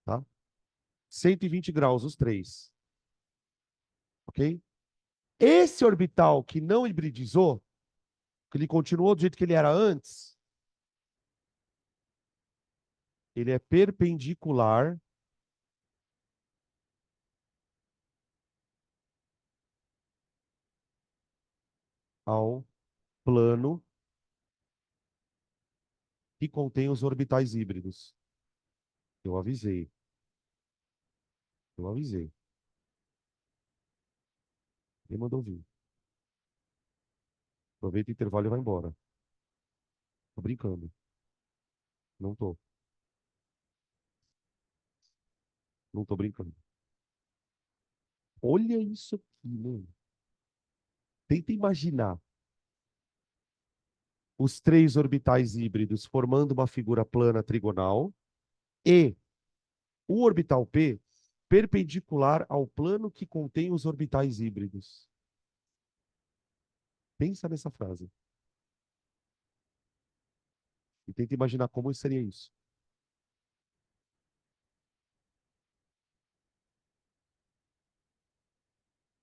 Tá? 120 graus, os três. Ok? Esse orbital que não hibridizou, que ele continuou do jeito que ele era antes, ele é perpendicular ao plano que contém os orbitais híbridos. Eu avisei. Eu avisei. Quem mandou vir? Aproveita o intervalo e vai embora. Tô brincando. Não tô. Não tô brincando. Olha isso aqui, mano. Tenta imaginar os três orbitais híbridos formando uma figura plana trigonal e o orbital P perpendicular ao plano que contém os orbitais híbridos. Pensa nessa frase. E tenta imaginar como seria isso.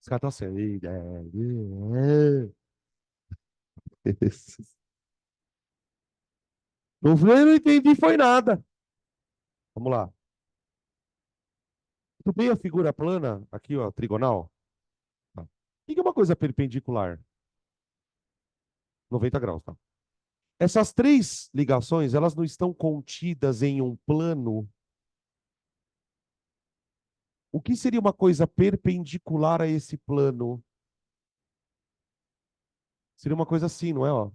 Os caras estão assim. No fim, eu não entendi, foi nada. Vamos lá. Tu bem a figura plana, aqui, ó, trigonal? Tá. O que é uma coisa perpendicular? 90 graus, tá? Essas três ligações, elas não estão contidas em um plano. O que seria uma coisa perpendicular a esse plano? Seria uma coisa assim, não é? Ó?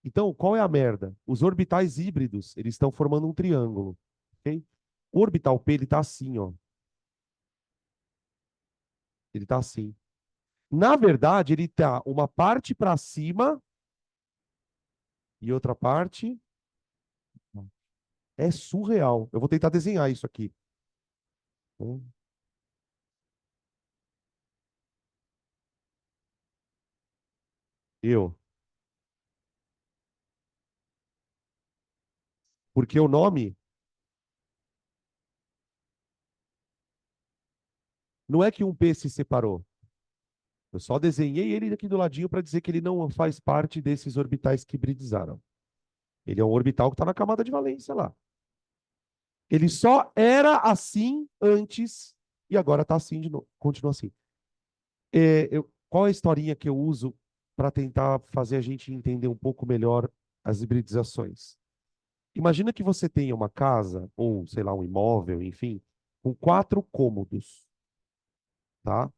Então, qual é a merda? Os orbitais híbridos, eles estão formando um triângulo, ok? O orbital P, ele está assim, ó. Ele está assim. Na verdade, ele está uma parte para cima e outra parte. É surreal. Eu vou tentar desenhar isso aqui. Eu. Porque o nome não é que um P se separou. Eu só desenhei ele aqui do ladinho para dizer que ele não faz parte desses orbitais que hibridizaram. Ele é um orbital que está na camada de valência lá. Ele só era assim antes e agora está assim de novo. Continua assim. Qual é a historinha que eu uso para tentar fazer a gente entender um pouco melhor as hibridizações? Imagina que você tenha uma casa, ou sei lá, um imóvel, enfim, com quatro cômodos, tá?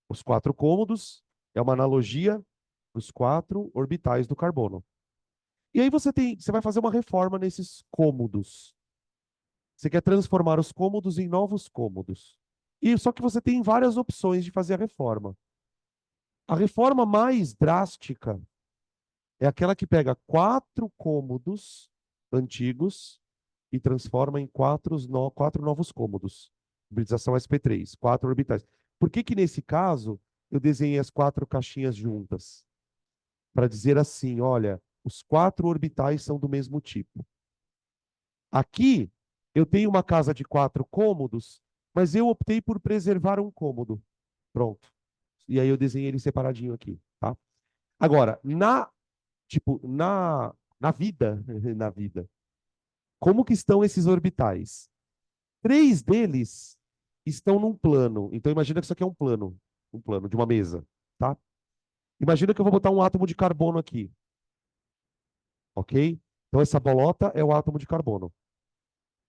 Os quatro cômodos é uma analogia dos quatro orbitais do carbono. E aí você vai fazer uma reforma nesses cômodos. Você quer transformar os cômodos em novos cômodos. E só que você tem várias opções de fazer a reforma. A reforma mais drástica é aquela que pega quatro cômodos antigos e transforma em quatro novos cômodos. Hibridização SP3, quatro orbitais. Por que que nesse caso eu desenhei as quatro caixinhas juntas? Para dizer assim, olha, os quatro orbitais são do mesmo tipo. Aqui eu tenho uma casa de quatro cômodos, mas eu optei por preservar um cômodo. Pronto. E aí eu desenhei ele separadinho aqui, tá? Agora, na vida, na vida, como que estão esses orbitais? Três deles estão num plano. Então imagina que isso aqui é um plano de uma mesa, tá? Imagina que eu vou botar um átomo de carbono aqui, ok? Então essa bolota é o átomo de carbono.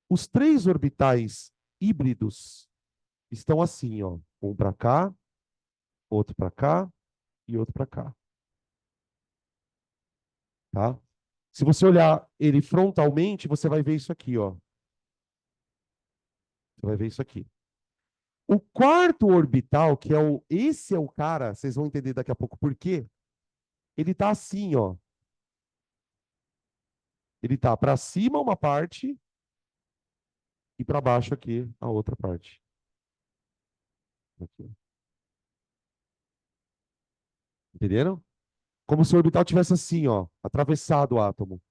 Os três orbitais híbridos estão assim, ó, um para cá, outro para cá e outro para cá, tá? Se você olhar ele frontalmente, você vai ver isso aqui, ó. Você vai ver isso aqui. O quarto orbital, esse é o cara, vocês vão entender daqui a pouco por quê. Ele tá assim, ó. Ele tá para cima uma parte e para baixo aqui a outra parte. Aqui. Entenderam? Como se o orbital tivesse assim, ó, atravessado o átomo,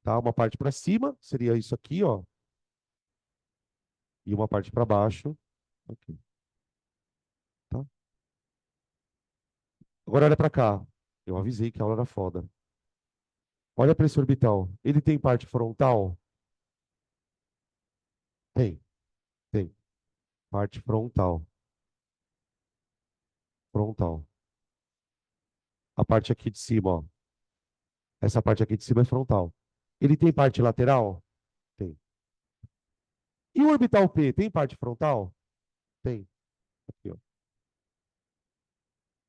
tá? Uma parte para cima seria isso aqui, ó, e uma parte para baixo aqui, tá? Agora olha para cá. Eu avisei que a aula era foda. Olha para esse orbital. Ele tem parte frontal? Tem, tem. Parte frontal, frontal. A parte aqui de cima, ó. Essa parte aqui de cima é frontal. Ele tem parte lateral? Tem. E o orbital P tem parte frontal? Tem. Aqui, ó.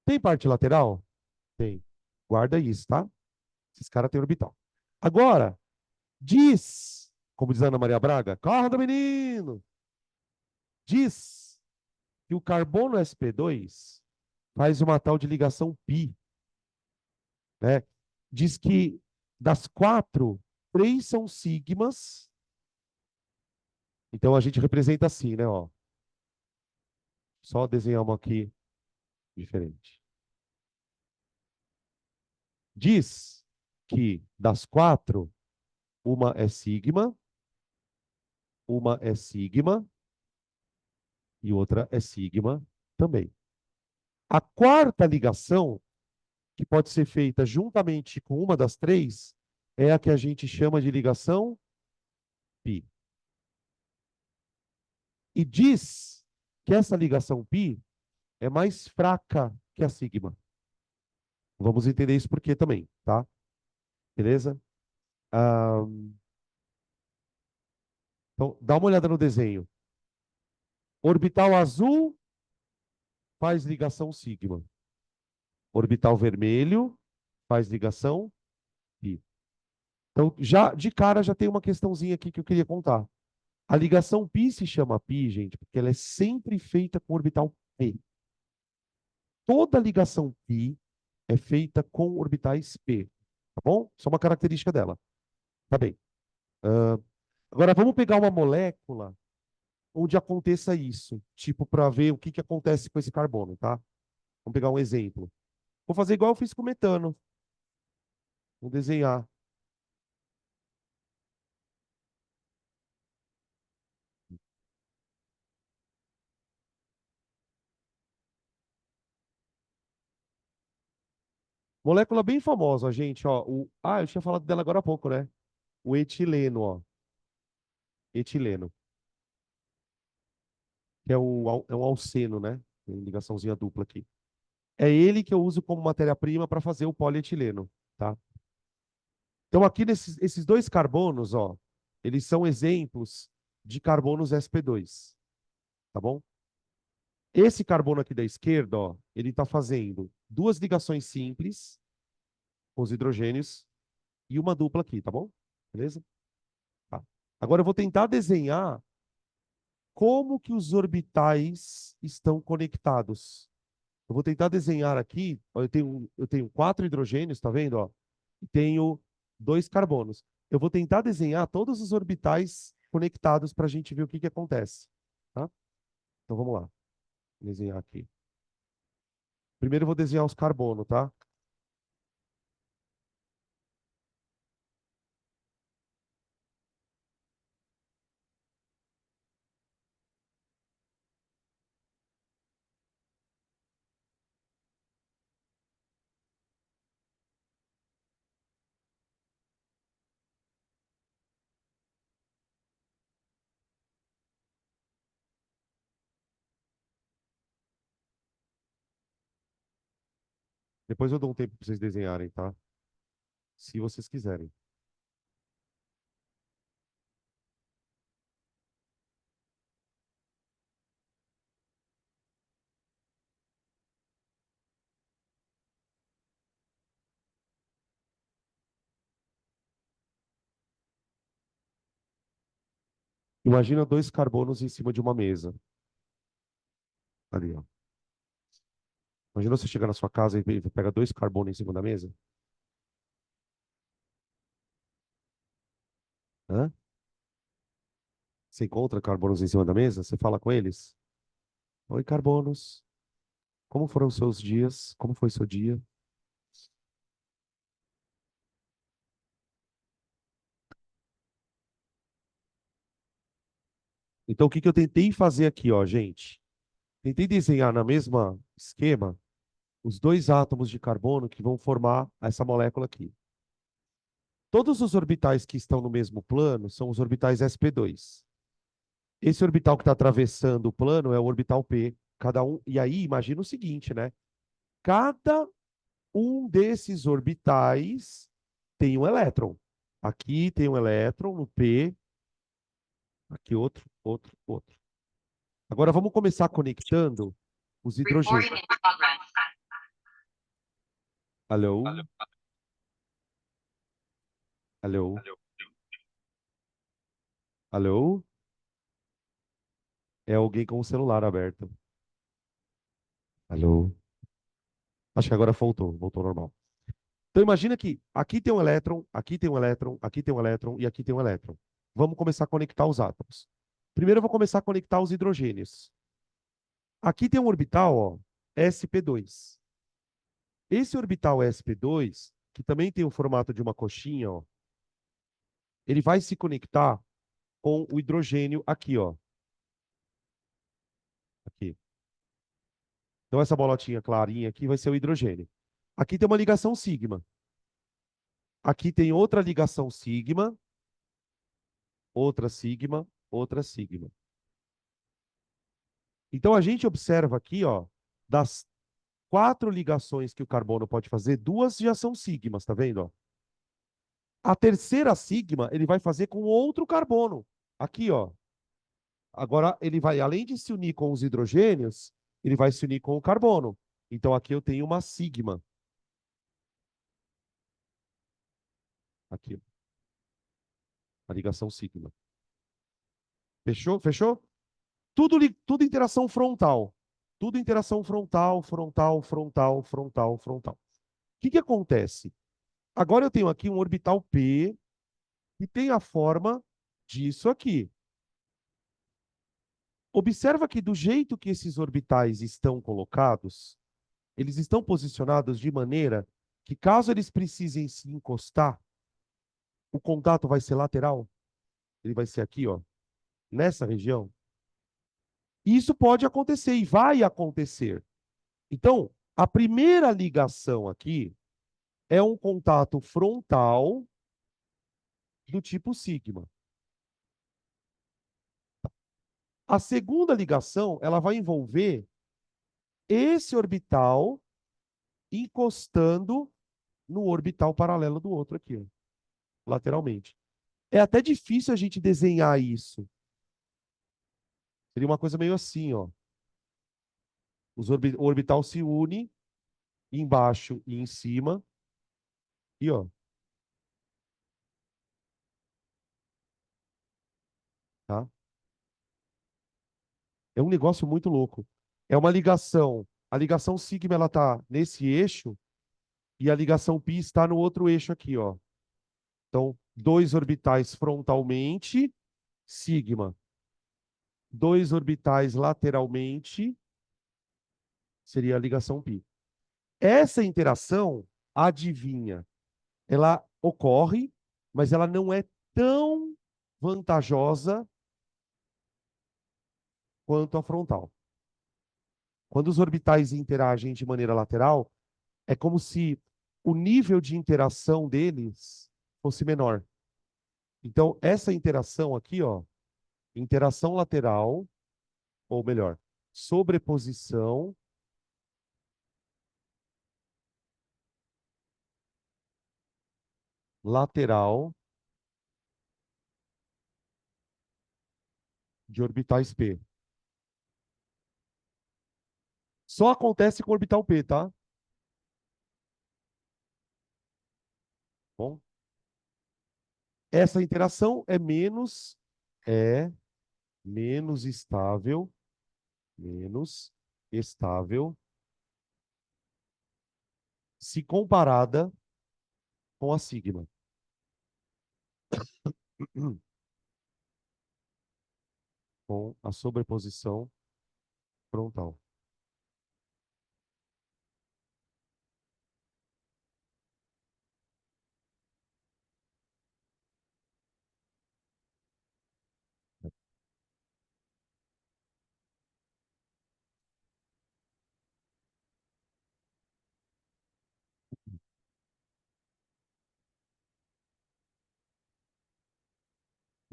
Tem parte lateral? Tem. Guarda isso, tá? Esses caras têm orbital. Agora, como diz a Ana Maria Braga, corda, menino! Diz que o carbono sp2 faz uma tal de ligação pi, né? Diz que das quatro, três são sigmas. Então a gente representa assim, né? Ó. Só desenhar uma aqui diferente. Diz que das quatro, uma é sigma e outra é sigma também. A quarta ligação, que pode ser feita juntamente com uma das três, é a que a gente chama de ligação π. E diz que essa ligação π é mais fraca que a sigma. Vamos entender isso por quê também, tá? Beleza? Ah, então, dá uma olhada no desenho. Orbital azul faz ligação sigma. Orbital vermelho faz ligação π. Então, já de cara já tem uma questãozinha aqui que eu queria contar. A ligação π se chama π, gente, porque ela é sempre feita com orbital p. Toda ligação π é feita com orbitais p, tá bom? Isso é uma característica dela. Tá bem. Agora vamos pegar uma molécula onde aconteça isso, tipo para ver o que que acontece com esse carbono, tá? Vamos pegar um exemplo. Vou fazer igual eu fiz com o metano. Vou desenhar. Molécula bem famosa, gente, ó. Eu tinha falado dela agora há pouco, né? O etileno, ó. Etileno, que é, é um alceno, né? Tem ligaçãozinha dupla aqui. É ele que eu uso como matéria-prima para fazer o polietileno, tá? Então, aqui esses dois carbonos, ó, eles são exemplos de carbonos sp2, tá bom? Esse carbono aqui da esquerda, ó, ele está fazendo duas ligações simples com os hidrogênios e uma dupla aqui, tá bom? Beleza? Tá. Agora eu vou tentar desenhar como que os orbitais estão conectados. Eu vou tentar desenhar aqui, ó, eu tenho quatro hidrogênios, tá vendo? Ó, e tenho dois carbonos. Eu vou tentar desenhar todos os orbitais conectados para a gente ver o que que acontece. Tá? Então vamos lá. Vou desenhar aqui. Primeiro eu vou desenhar os carbonos, tá? Depois eu dou um tempo para vocês desenharem, tá? Se vocês quiserem. Imagina dois carbonos em cima de uma mesa. Ali, ó. Imagina você chegar na sua casa e pega dois carbonos em cima da mesa. Hã? Você encontra carbonos em cima da mesa? Você fala com eles? Oi, carbonos. Como foram os seus dias? Como foi seu dia? Então, o que que eu tentei fazer aqui, ó, gente? Tentei desenhar na mesma esquema os dois átomos de carbono que vão formar essa molécula aqui. Todos os orbitais que estão no mesmo plano são os orbitais sp2. Esse orbital que está atravessando o plano é o orbital p. Cada um. E aí, imagina o seguinte, né? Cada um desses orbitais tem um elétron. Aqui tem um elétron no p, aqui outro, outro, outro. Agora vamos começar conectando os hidrogênios. Alô? Alô? Alô? É alguém com o celular aberto. Alô? Acho que agora voltou, voltou ao normal. Então imagina que aqui tem um elétron, aqui tem um elétron, aqui tem um elétron e aqui tem um elétron. Vamos começar a conectar os átomos. Primeiro eu vou começar a conectar os hidrogênios. Aqui tem um orbital, ó, sp2. Esse orbital sp2, que também tem o formato de uma coxinha, ó, ele vai se conectar com o hidrogênio aqui, ó. Aqui. Então, essa bolotinha clarinha aqui vai ser o hidrogênio. Aqui tem uma ligação sigma. Aqui tem outra ligação sigma, outra sigma, outra sigma. Então, a gente observa aqui, ó, das 4 ligações que o carbono pode fazer, 2 já são sigmas, tá vendo? Ó? A terceira sigma, ele vai fazer com outro carbono. Aqui, ó. Agora, ele vai, além de se unir com os hidrogênios, ele vai se unir com o carbono. Então, aqui eu tenho uma sigma. Aqui, a ligação sigma. Fechou? Fechou? Tudo interação frontal. Tudo interação frontal, frontal, frontal, frontal, frontal. O que acontece? Agora eu tenho aqui um orbital P que tem a forma disso aqui. Observa que do jeito que esses orbitais estão colocados, eles estão posicionados de maneira que, caso eles precisem se encostar, o contato vai ser lateral. Ele vai ser aqui, ó, nessa região. Isso pode acontecer e vai acontecer. Então, a primeira ligação aqui é um contato frontal do tipo sigma. A segunda ligação, ela vai envolver esse orbital encostando no orbital paralelo do outro aqui, ó, lateralmente. É até difícil a gente desenhar isso. Seria uma coisa meio assim, ó. O orbital se une embaixo e em cima. E, ó, tá? É um negócio muito louco. É uma ligação. A ligação sigma, ela tá nesse eixo e a ligação pi está no outro eixo aqui, ó. Então, 2 orbitais frontalmente, sigma. 2 orbitais lateralmente, seria a ligação pi. Essa interação, adivinha, ela ocorre, mas ela não é tão vantajosa quanto a frontal. Quando os orbitais interagem de maneira lateral, é como se o nível de interação deles fosse menor. Então, essa interação aqui, ó, interação lateral, ou melhor, sobreposição lateral de orbitais p. Só acontece com o orbital p, tá? Bom, essa interação é menos estável se comparada com a sigma. Com a sobreposição frontal.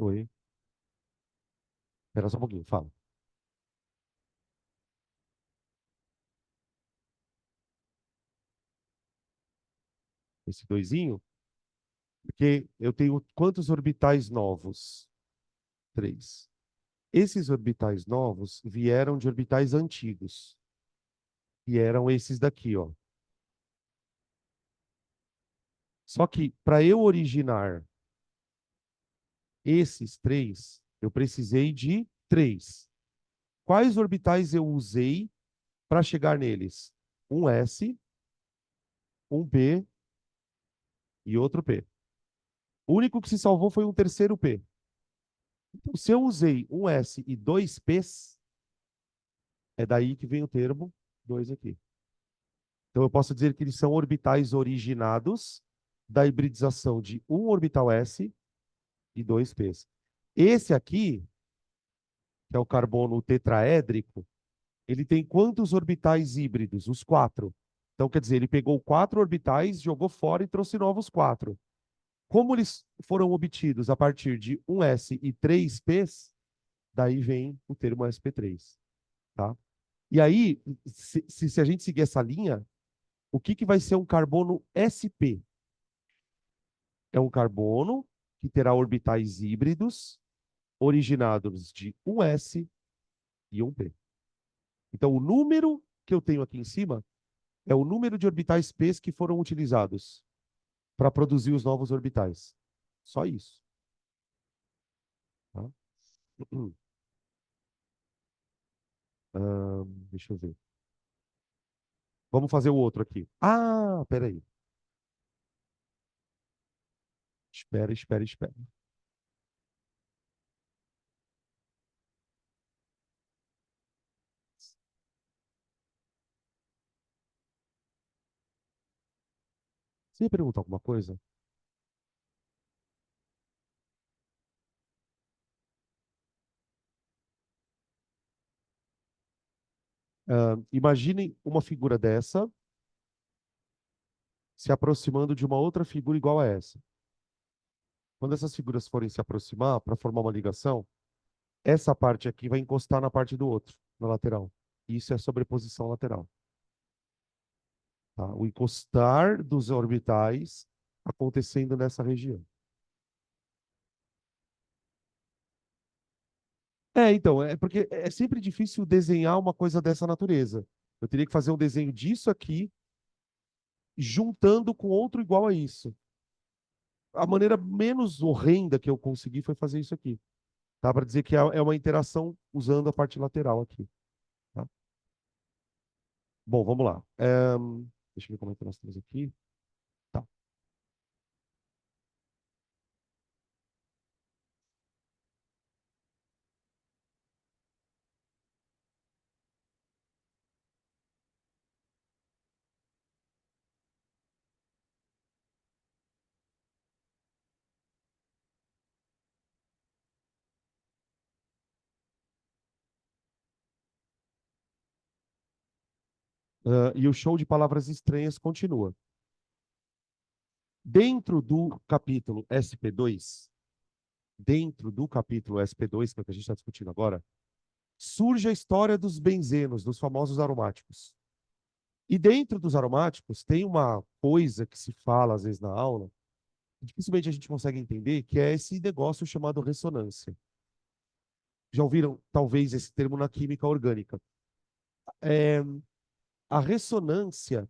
Oi. Espera só um pouquinho, fala. Esse doisinho, porque eu tenho quantos orbitais novos? 3. Esses orbitais novos vieram de orbitais antigos, que eram esses daqui, ó. Só que para eu originar esses 3, eu precisei de 3. Quais orbitais eu usei para chegar neles? Um S, um P e outro P. O único que se salvou foi um terceiro P. Então, se eu usei um S e 2 Ps, é daí que vem o termo 2 aqui. Então, eu posso dizer que eles são orbitais originados da hibridização de um orbital S e 2 Ps. Esse aqui, que é o carbono tetraédrico, Ele tem quantos orbitais híbridos? Os quatro. Então, quer dizer, ele pegou quatro orbitais, jogou fora e trouxe novos quatro. Como eles foram obtidos a partir de um S e três P's, daí vem o termo sp3, tá? E aí, se a gente seguir essa linha, o que vai ser um carbono sp? É um carbono que terá orbitais híbridos originados de um S e um P. Então, o número que eu tenho aqui em cima é o número de orbitais P's que foram utilizados para produzir os novos orbitais. Só isso. Tá? Deixa eu ver. Vamos fazer o outro aqui. Ah, peraí. Espera. Você ia perguntar alguma coisa? Imaginem uma figura dessa se aproximando de uma outra figura igual a essa. Quando essas figuras forem se aproximar para formar uma ligação, essa parte aqui vai encostar na parte do outro, na lateral. Isso é sobreposição lateral. Tá? O encostar dos orbitais acontecendo nessa região. Então, é porque é sempre difícil desenhar uma coisa dessa natureza. Eu teria que fazer um desenho disso aqui, juntando com outro igual a isso. A maneira menos horrenda que eu consegui foi fazer isso aqui. Dá para dizer que é uma interação usando a parte lateral aqui. Tá? Bom, vamos lá. Deixa eu ver como é que nós temos aqui. Tá. E o show de palavras estranhas continua. Dentro do capítulo SP2, dentro do capítulo SP2, que é o que a gente está discutindo agora, surge a história dos benzenos, dos famosos aromáticos. E dentro dos aromáticos tem uma coisa que se fala às vezes na aula, que dificilmente a gente consegue entender, que é esse negócio chamado ressonância. Já ouviram, talvez, esse termo na química orgânica? É, a ressonância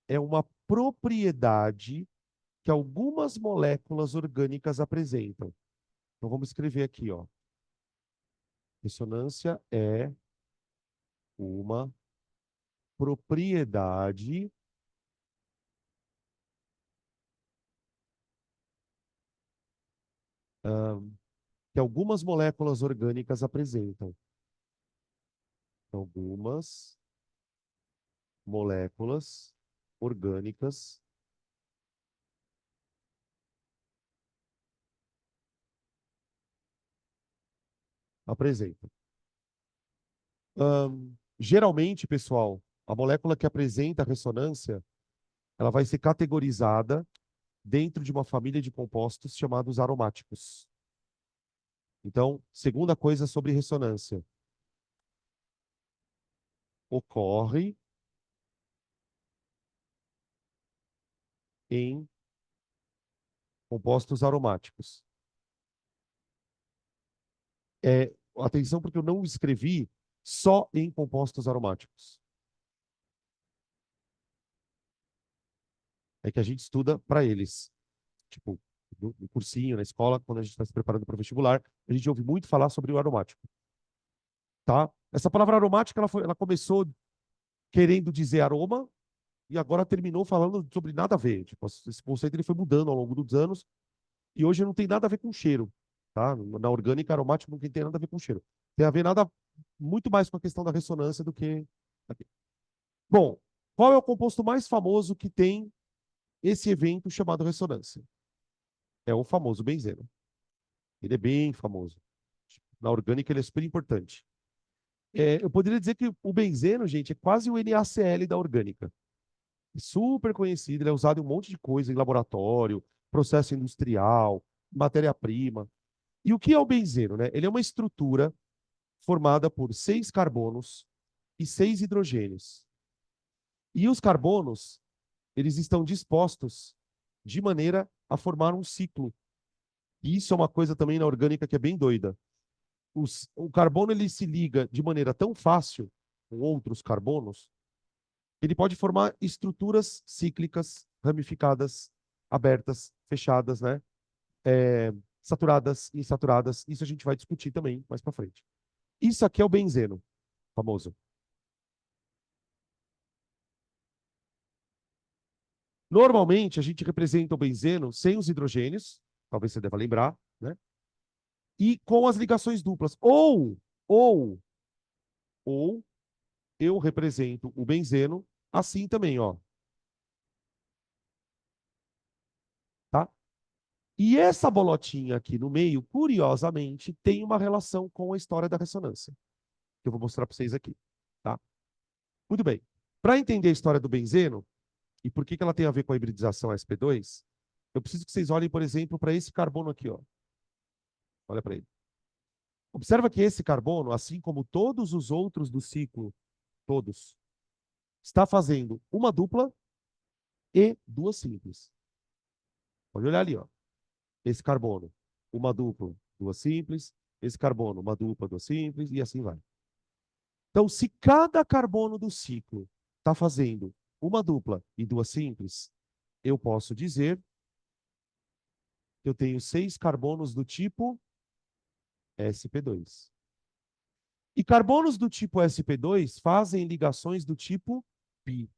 é uma propriedade que algumas moléculas orgânicas apresentam. Então vamos escrever aqui, ó. Ressonância é uma propriedade que algumas moléculas orgânicas apresentam. Algumas moléculas orgânicas apresentam. Geralmente, pessoal, a molécula que apresenta ressonância, ela vai ser categorizada dentro de uma família de compostos chamados aromáticos. Então, segunda coisa sobre ressonância. Ocorre em compostos aromáticos. Atenção, porque eu não escrevi só em compostos aromáticos. É que a gente estuda para eles. Tipo, no cursinho, na escola, quando a gente está se preparando para o vestibular, a gente ouve muito falar sobre o aromático. Tá? Essa palavra aromática, ela começou querendo dizer aroma e agora terminou falando sobre nada a ver. Tipo, esse conceito ele foi mudando ao longo dos anos e hoje não tem nada a ver com cheiro. Tá? Na orgânica, aromático não tem nada a ver com cheiro. Tem a ver muito mais com a questão da ressonância do que... Bom, qual é o composto mais famoso que tem esse evento chamado ressonância? É o famoso benzeno. Ele é bem famoso. Na orgânica, ele é super importante. Eu poderia dizer que o benzeno, gente, é quase o NaCl da orgânica. É super conhecido, ele é usado em um monte de coisa, em laboratório, processo industrial, matéria-prima. E o que é o benzeno, né? Ele é uma estrutura formada por 6 carbonos e 6 hidrogênios. E os carbonos, eles estão dispostos de maneira a formar um ciclo. E isso é uma coisa também na orgânica que é bem doida. O carbono ele se liga de maneira tão fácil com outros carbonos, ele pode formar estruturas cíclicas, ramificadas, abertas, fechadas, né? Saturadas, insaturadas. Isso a gente vai discutir também mais para frente. Isso aqui é o benzeno, famoso. Normalmente, a gente representa o benzeno sem os hidrogênios, talvez você deva lembrar, né? E com as ligações duplas. Ou eu represento o benzeno assim também, ó. Tá? E essa bolotinha aqui no meio, curiosamente, tem uma relação com a história da ressonância, que eu vou mostrar para vocês aqui. Tá? Muito bem. Para entender a história do benzeno e por que ela tem a ver com a hibridização sp2, eu preciso que vocês olhem, por exemplo, para esse carbono aqui. Ó. Olha para ele. Observa que esse carbono, assim como todos os outros do ciclo, todos, está fazendo uma dupla e duas simples. Pode olhar ali, ó. Esse carbono, uma dupla, duas simples. Esse carbono, uma dupla, duas simples, e assim vai. Então, se cada carbono do ciclo está fazendo uma dupla e duas simples, eu posso dizer que eu tenho 6 carbonos do tipo sp2. E carbonos do tipo sp2 fazem ligações do tipo pi.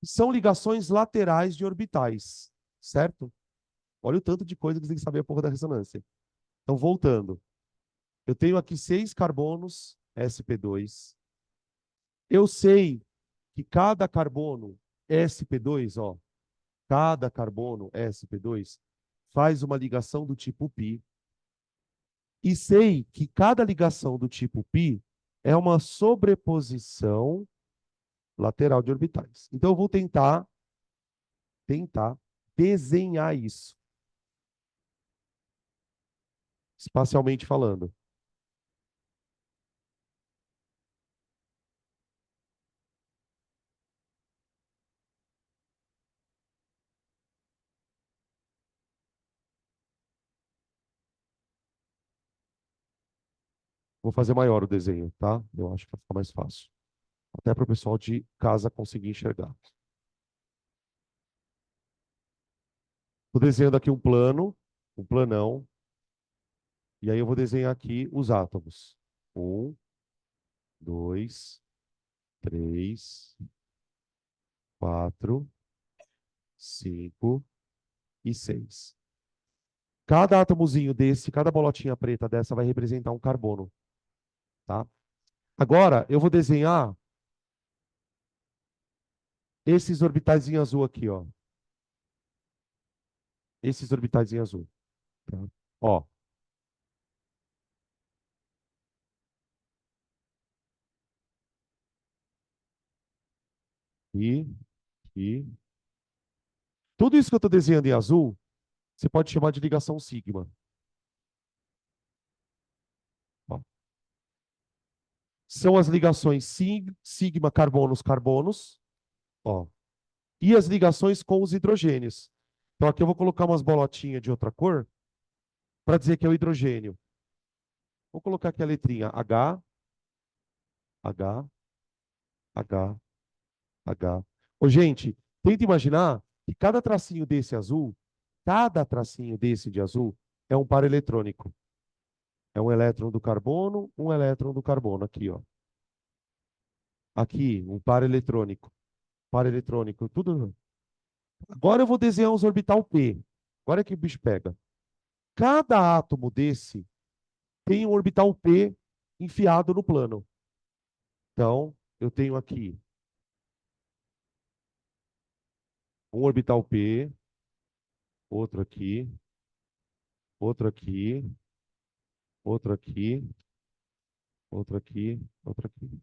São ligações laterais de orbitais, certo? Olha o tanto de coisa que você tem que saber a porra da ressonância. Então, voltando. Eu tenho aqui 6 carbonos sp2. Eu sei que cada carbono sp2, ó, cada carbono sp2 faz uma ligação do tipo π. E sei que cada ligação do tipo π é uma sobreposição lateral de orbitais. Então eu vou tentar desenhar isso, espacialmente falando. Vou fazer maior o desenho, tá? Eu acho que vai ficar mais fácil. Até para o pessoal de casa conseguir enxergar. Estou desenhando aqui um plano, um planão, e aí eu vou desenhar aqui os átomos. 1, 2, 3, 4, 5 e 6. Cada átomozinho desse, cada bolotinha preta dessa vai representar um carbono, tá? Agora, eu vou desenhar esses orbitais em azul aqui, ó. Esses orbitais em azul. Tá? Ó, e, e. Tudo isso que eu estou desenhando em azul, você pode chamar de ligação sigma. Ó. São as ligações sigma carbonos, ó. E as ligações com os hidrogênios. Então aqui eu vou colocar umas bolotinhas de outra cor para dizer que é o hidrogênio. Vou colocar aqui a letrinha H, H, H, H. Ô, gente, tenta imaginar que cada tracinho desse de azul é um par eletrônico. É um elétron do carbono, um elétron do carbono. Aqui, ó. Aqui, um par eletrônico. Par eletrônico, tudo. Agora eu vou desenhar uns orbital P. Agora é que o bicho pega. Cada átomo desse tem um orbital P enfiado no plano. Então, eu tenho aqui um orbital P, outro aqui, outro aqui, outro aqui, outro aqui, outro aqui,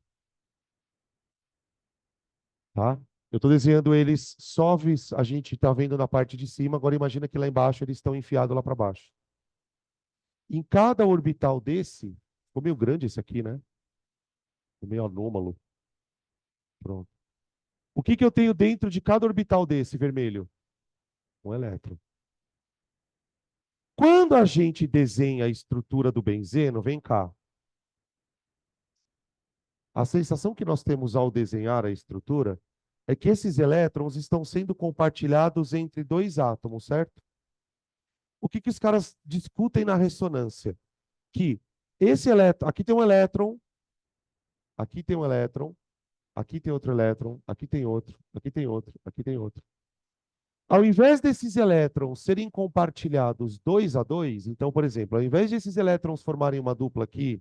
tá? Eu estou desenhando eles sóis, a gente está vendo na parte de cima, agora imagina que lá embaixo eles estão enfiados lá para baixo. Em cada orbital desse, ficou meio grande esse aqui, né? Ficou meio anômalo. Pronto. O que que eu tenho dentro de cada orbital desse vermelho? Um elétron. Quando a gente desenha a estrutura do benzeno, vem cá. A sensação que nós temos ao desenhar a estrutura é que esses elétrons estão sendo compartilhados entre dois átomos, certo? O que que os caras discutem na ressonância? Que esse elétron, aqui tem um elétron, aqui tem um elétron, aqui tem outro elétron, aqui tem outro, aqui tem outro, aqui tem outro. Ao invés desses elétrons serem compartilhados 2 a 2, então, por exemplo, ao invés desses elétrons formarem uma dupla aqui,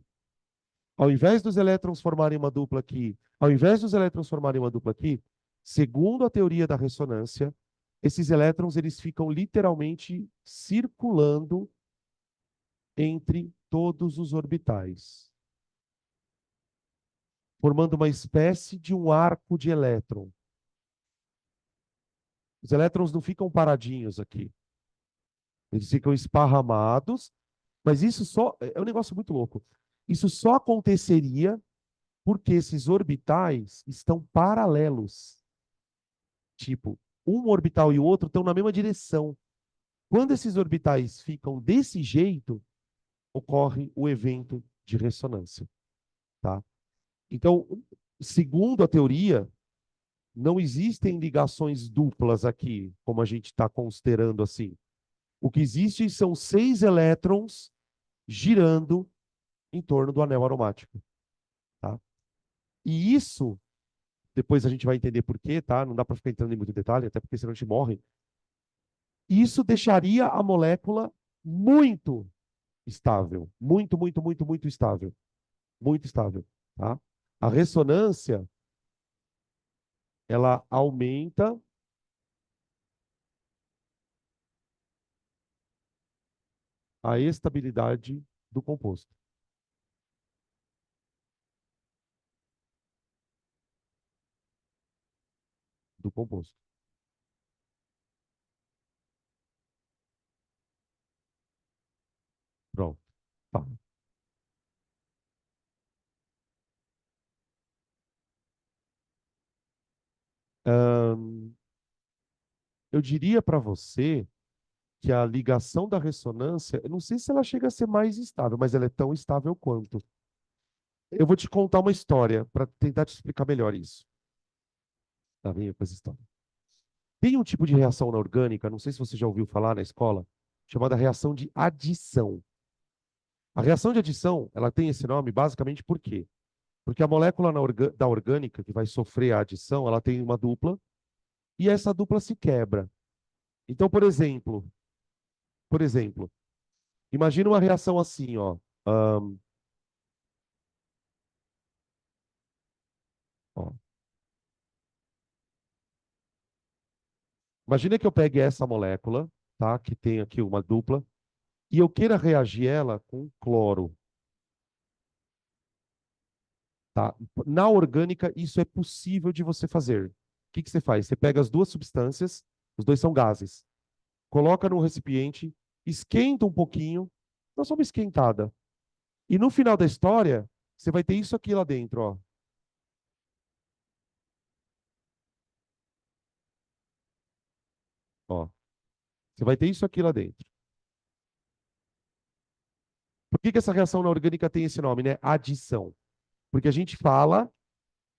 ao invés dos elétrons formarem uma dupla aqui, ao invés dos elétrons formarem uma dupla aqui, segundo a teoria da ressonância, esses elétrons eles ficam literalmente circulando entre todos os orbitais, formando uma espécie de um arco de elétron. Os elétrons não ficam paradinhos aqui. Eles ficam esparramados, mas isso só é um negócio muito louco. Isso só aconteceria porque esses orbitais estão paralelos. Tipo, um orbital e o outro estão na mesma direção. Quando esses orbitais ficam desse jeito, ocorre o evento de ressonância, tá? Então, segundo a teoria, não existem ligações duplas aqui, como a gente está considerando assim. O que existe são 6 elétrons girando em torno do anel aromático, tá? E isso, depois a gente vai entender por quê, tá? Não dá para ficar entrando em muito detalhe, até porque senão a gente morre. Isso deixaria a molécula muito estável, muito estável, muito estável, tá? A ressonância, ela aumenta a estabilidade do composto, do composto. Pronto. Tá. Ahn, eu diria para você que a ligação da ressonância, eu não sei se ela chega a ser mais estável, mas ela é tão estável quanto. Eu vou te contar uma história para tentar te explicar melhor isso. Tá vendo com essa história? Tem um tipo de reação na orgânica, não sei se você já ouviu falar na escola, chamada reação de adição. A reação de adição, ela tem esse nome basicamente por quê? Porque a molécula da orgânica que vai sofrer a adição, ela tem uma dupla e essa dupla se quebra. Então, por exemplo, imagina uma reação assim, ó. Ó. Imagina que eu pegue essa molécula, tá? Que tem aqui uma dupla, e eu queira reagir ela com cloro, tá? Na orgânica, isso é possível de você fazer. O que que você faz? Você pega as duas substâncias, os dois são gases, coloca num recipiente, esquenta um pouquinho, dá só uma esquentada. E no final da história, você vai ter isso aqui lá dentro, ó. Ó. Você vai ter isso aqui lá dentro. Por que que essa reação na orgânica tem esse nome, né? Adição. Porque a gente fala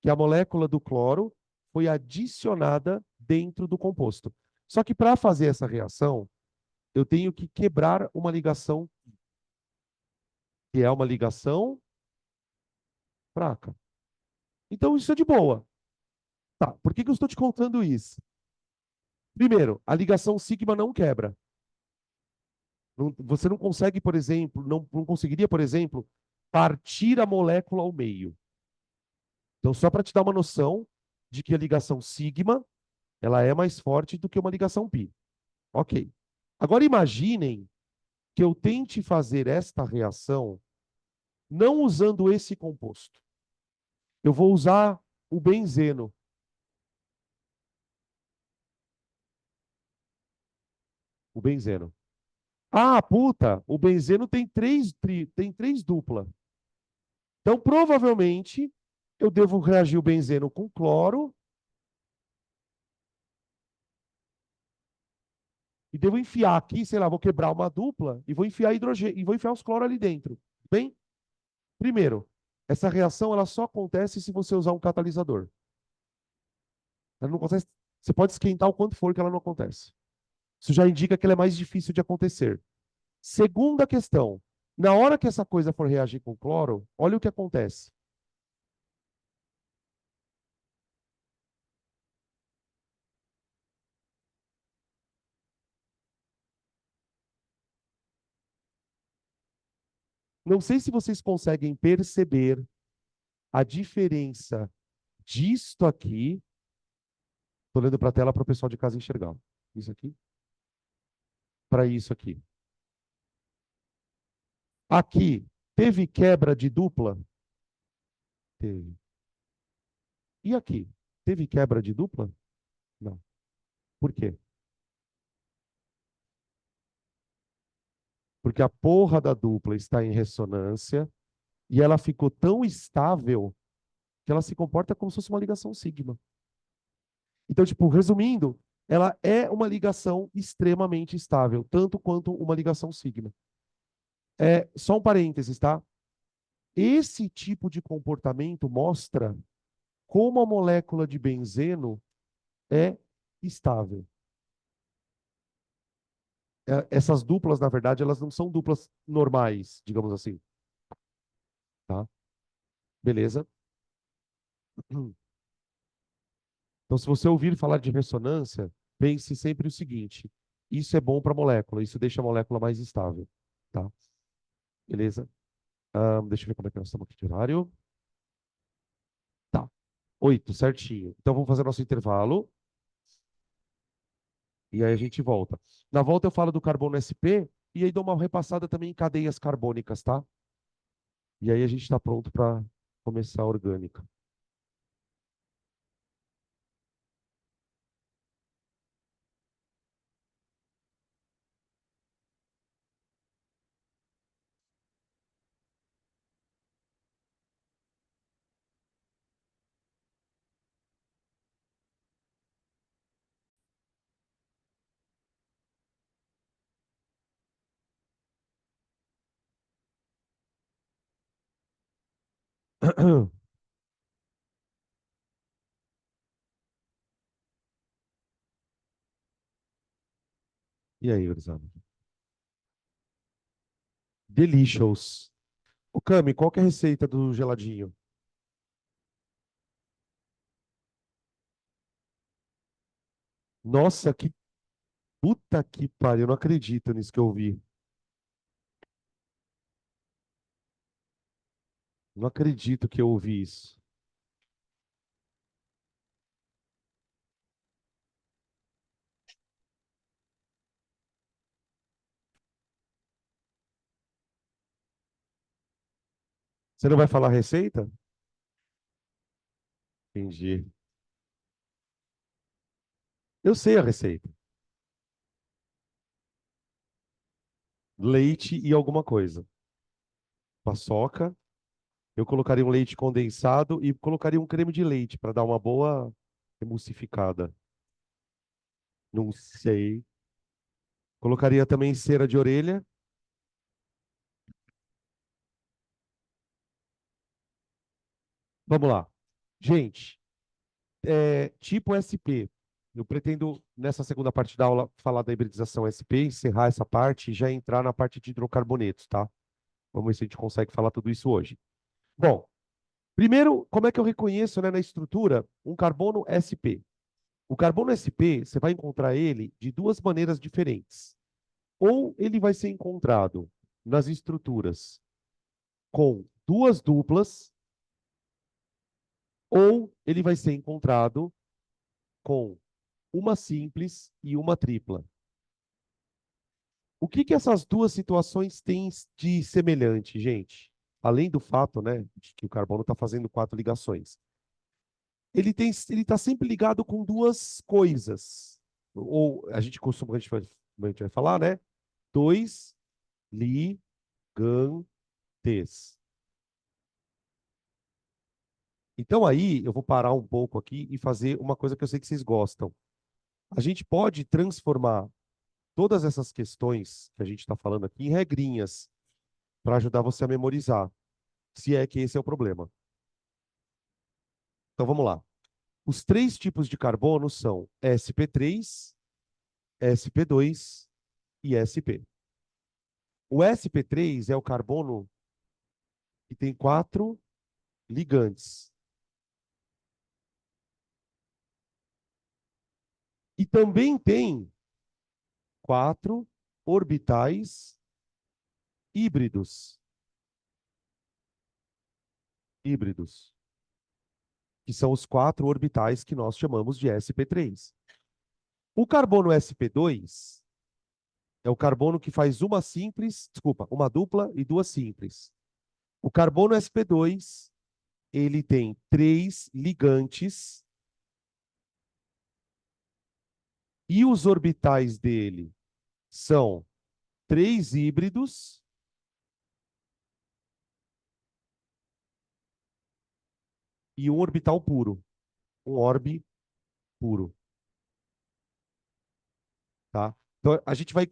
que a molécula do cloro foi adicionada dentro do composto. Só que para fazer essa reação, eu tenho que quebrar uma ligação, que é uma ligação fraca. Então, isso é de boa. Tá, por que que eu estou te contando isso? Primeiro, a ligação sigma não quebra. Você não consegue, por exemplo, não conseguiria, por exemplo, partir a molécula ao meio. Então, só para te dar uma noção de que a ligação sigma, ela é mais forte do que uma ligação pi. Ok. Agora imaginem que eu tente fazer esta reação não usando esse composto. Eu vou usar o benzeno. O benzeno. Ah, puta, o benzeno tem tem três dupla. Então, provavelmente, eu devo reagir o benzeno com cloro e devo enfiar aqui, sei lá, vou quebrar uma dupla e vou enfiar hidrogênio e vou enfiar os cloros ali dentro. Bem, primeiro, essa reação ela só acontece se você usar um catalisador. Ela não acontece, você pode esquentar o quanto for que ela não acontece. Isso já indica que ela é mais difícil de acontecer. Segunda questão, na hora que essa coisa for reagir com cloro, olha o que acontece. Não sei se vocês conseguem perceber a diferença disto aqui. Estou olhando para a tela para o pessoal de casa enxergar. Isso aqui para isso aqui. Aqui, teve quebra de dupla? Teve. E aqui? Teve quebra de dupla? Não. Por quê? Porque a porra da dupla está em ressonância e ela ficou tão estável que ela se comporta como se fosse uma ligação sigma. Então, tipo, resumindo, ela é uma ligação extremamente estável, tanto quanto uma ligação sigma. É, só um parênteses, tá? Esse tipo de comportamento mostra como a molécula de benzeno é estável. Essas duplas, na verdade, elas não são duplas normais, digamos assim, tá? Beleza? Então, se você ouvir falar de ressonância, pense sempre o seguinte: isso é bom para a molécula, isso deixa a molécula mais estável, tá? Beleza? Deixa eu ver como é que nós estamos aqui de horário. Tá. 8, certinho. Então, vamos fazer nosso intervalo e aí a gente volta. Na volta eu falo do carbono SP e aí dou uma repassada também em cadeias carbônicas, tá? E aí a gente está pronto para começar a orgânica. E aí, gurizada? Delicious. Ô, Cami, qual que é a receita do geladinho? Nossa, que puta que pariu, eu não acredito nisso que eu ouvi. Não acredito que eu ouvi isso. Você não vai falar a receita? Entendi. Eu sei a receita. Leite e alguma coisa. Paçoca. Eu colocaria um leite condensado e colocaria um creme de leite para dar uma boa emulsificada. Não sei. Colocaria também cera de orelha. Vamos lá. Gente, tipo SP. Eu pretendo, nessa segunda parte da aula, falar da hibridização SP, encerrar essa parte e já entrar na parte de hidrocarbonetos, tá? Vamos ver se a gente consegue falar tudo isso hoje. Bom, primeiro, como é que eu reconheço, né, na estrutura um carbono SP? O carbono SP, você vai encontrar ele de duas maneiras diferentes. Ou ele vai ser encontrado nas estruturas com duas duplas, ou ele vai ser encontrado com uma simples e uma tripla. O que que essas duas situações têm de semelhante, gente? além do fato, né, de que o carbono está fazendo 4 ligações, ele está sempre ligado com duas coisas. Ou a gente costuma, a gente vai falar, né? Dois ligantes. Então aí eu vou parar um pouco aqui e fazer uma coisa que eu sei que vocês gostam. A gente pode transformar todas essas questões que a gente está falando aqui em regrinhas para ajudar você a memorizar, se é que esse é o problema. Então vamos lá. Os três tipos de carbono são sp3, sp2 e sp. O sp3 é o carbono que tem 4 ligantes. E também tem 4 orbitais híbridos. Híbridos. Que são os 4 orbitais que nós chamamos de sp3. O carbono sp2 é o carbono que faz uma simples, desculpa, uma dupla e duas simples. O carbono sp2, ele tem 3 ligantes e os orbitais dele são 3 híbridos e um orbital puro, um orbe puro, tá? Então, a gente vai